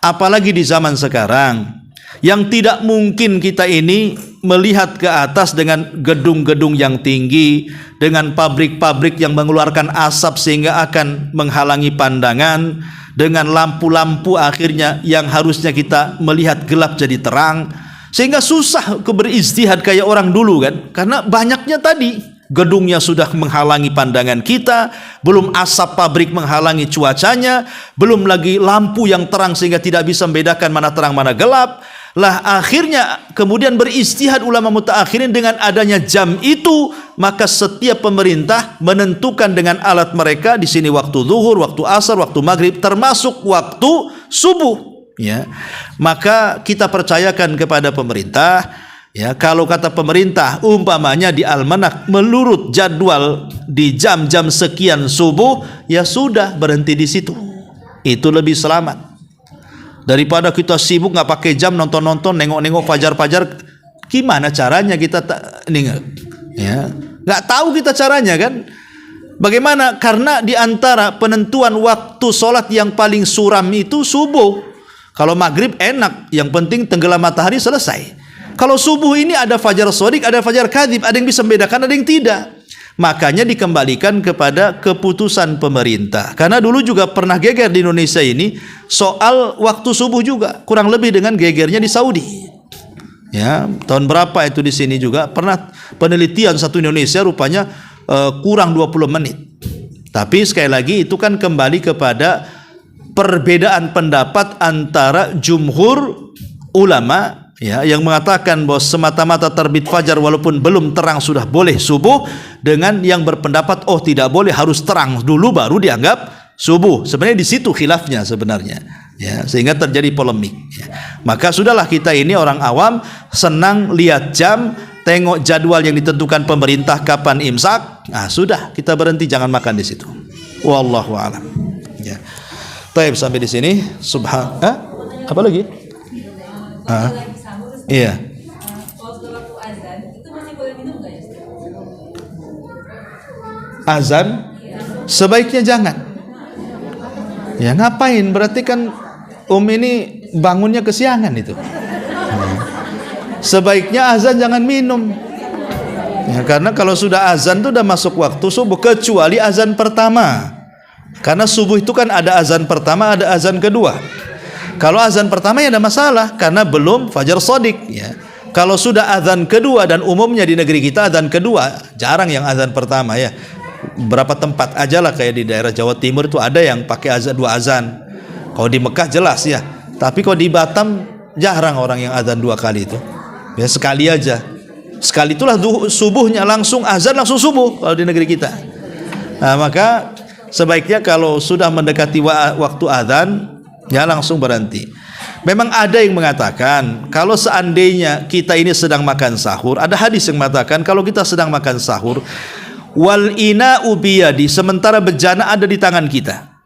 Apalagi di zaman sekarang. Yang tidak mungkin kita ini melihat ke atas dengan gedung-gedung yang tinggi, dengan pabrik-pabrik yang mengeluarkan asap sehingga akan menghalangi pandangan, dengan lampu-lampu akhirnya yang harusnya kita melihat gelap jadi terang, sehingga susah berijtihad kayak orang dulu kan, karena banyaknya tadi gedungnya sudah menghalangi pandangan kita, belum asap pabrik menghalangi cuacanya, belum lagi lampu yang terang sehingga tidak bisa membedakan mana terang mana gelap. Lah akhirnya kemudian beristihad ulama mutaakhirin dengan adanya jam itu, maka setiap pemerintah menentukan dengan alat mereka di sini waktu zuhur, waktu asar, waktu maghrib, termasuk waktu subuh. Ya, maka kita percayakan kepada pemerintah. Ya, kalau kata pemerintah umpamanya di almanak menurut jadwal di jam-jam sekian subuh, ya sudah berhenti di situ. Itu lebih selamat daripada kita sibuk nggak pakai jam, nonton-nonton, nengok-nengok fajar-fajar. Gimana caranya kita ya nggak tahu kita caranya kan? Bagaimana? Karena di antara penentuan waktu sholat yang paling suram itu subuh. Kalau maghrib enak, yang penting tenggelam matahari selesai. Kalau subuh ini ada fajar shadiq, ada fajar kadzib, ada yang bisa membedakan, ada yang tidak. Makanya dikembalikan kepada keputusan pemerintah. Karena dulu juga pernah geger di Indonesia ini soal waktu subuh juga, kurang lebih dengan gegernya di Saudi. Ya, tahun berapa itu di sini juga pernah penelitian satu Indonesia rupanya kurang 20 menit. Tapi sekali lagi itu kan kembali kepada perbedaan pendapat antara jumhur ulama, ya, yang mengatakan bahwa semata-mata terbit fajar walaupun belum terang sudah boleh subuh, dengan yang berpendapat oh tidak boleh, harus terang dulu baru dianggap subuh. Sebenarnya di situ khilafnya sebenarnya, ya, sehingga terjadi polemik. Ya. Maka sudahlah kita ini orang awam senang lihat jam, tengok jadwal yang ditentukan pemerintah kapan imsak. Nah, sudah kita berhenti, jangan makan di situ. Wallahu a'lam. Ya. Baik, sampai di sini. Apa lagi? Iya. Kalau sudah waktu azan, itu masih boleh minum nggak ya? Azan sebaiknya jangan. Ya ngapain? Berarti kan ini bangunnya kesiangan itu. Sebaiknya azan jangan minum. Ya, karena kalau sudah azan itu udah masuk waktu subuh, kecuali azan pertama. Karena subuh itu kan ada azan pertama, ada azan kedua. Kalau azan pertama ya ada masalah karena belum fajar shadiq, ya. Kalau sudah azan kedua, dan umumnya di negeri kita azan kedua, jarang yang azan pertama ya. Berapa tempat aja lah, kayak di daerah Jawa Timur itu ada yang pakai azan dua azan. Kalau di Mekah jelas ya. Tapi kalau di Batam jarang orang yang azan dua kali itu. Ya sekali aja. Sekali itulah subuhnya langsung azan langsung subuh kalau di negeri kita. Nah, maka sebaiknya kalau sudah mendekati waktu azan ya langsung berhenti. Memang ada yang mengatakan kalau seandainya kita ini sedang makan sahur, ada hadis yang mengatakan kalau kita sedang makan sahur, wal ina'u biyadi, sementara bejana ada di tangan kita.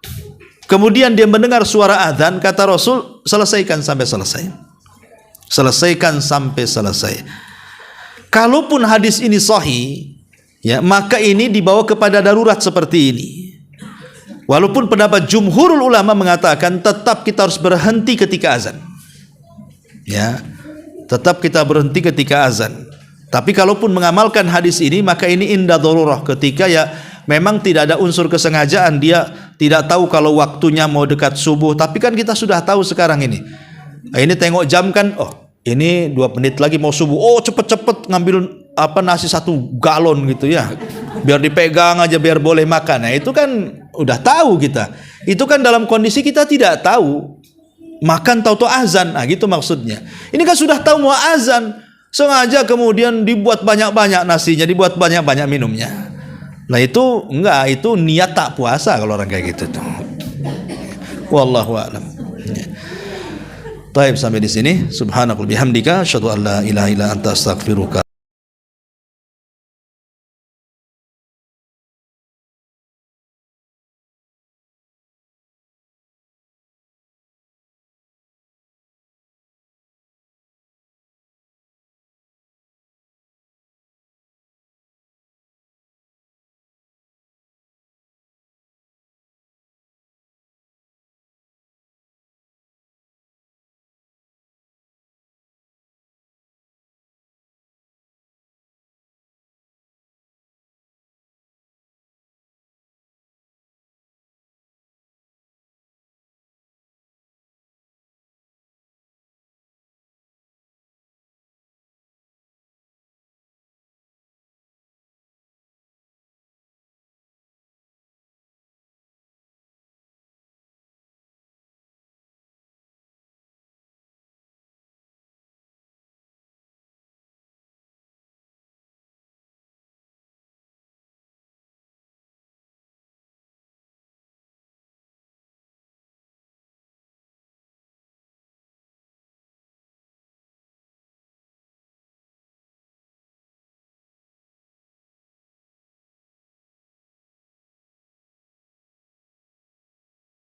Kemudian dia mendengar suara azan, kata Rasul, selesaikan sampai selesai. Selesaikan sampai selesai. Kalaupun hadis ini sahih, ya, maka ini dibawa kepada darurat seperti ini. Walaupun pendapat jumhurul ulama mengatakan tetap kita harus berhenti ketika azan. Ya, tetap kita berhenti ketika azan. Tapi kalaupun mengamalkan hadis ini, maka ini inda darurah, ketika ya memang tidak ada unsur kesengajaan, dia tidak tahu kalau waktunya mau dekat subuh. Tapi kan kita sudah tahu sekarang ini. Ini tengok jam kan, oh ini 2 menit lagi mau subuh. Oh cepet-cepet ngambil nasi 1 galon gitu ya, biar dipegang aja biar boleh makan. Nah itu kan udah tahu kita. Itu kan dalam kondisi kita tidak tahu, makan tahu-tahu azan. Nah gitu maksudnya. Ini kan sudah tahu mau azan, sengaja kemudian dibuat banyak-banyak nasinya, dibuat banyak-banyak minumnya. Nah itu enggak, itu niat tak puasa kalau orang kayak gitu tuh. Wallahu a'lam. Baik, sampai di sini. Subhanakallahumma bihamdika asyhadu an la ilaha illa anta astaghfiruka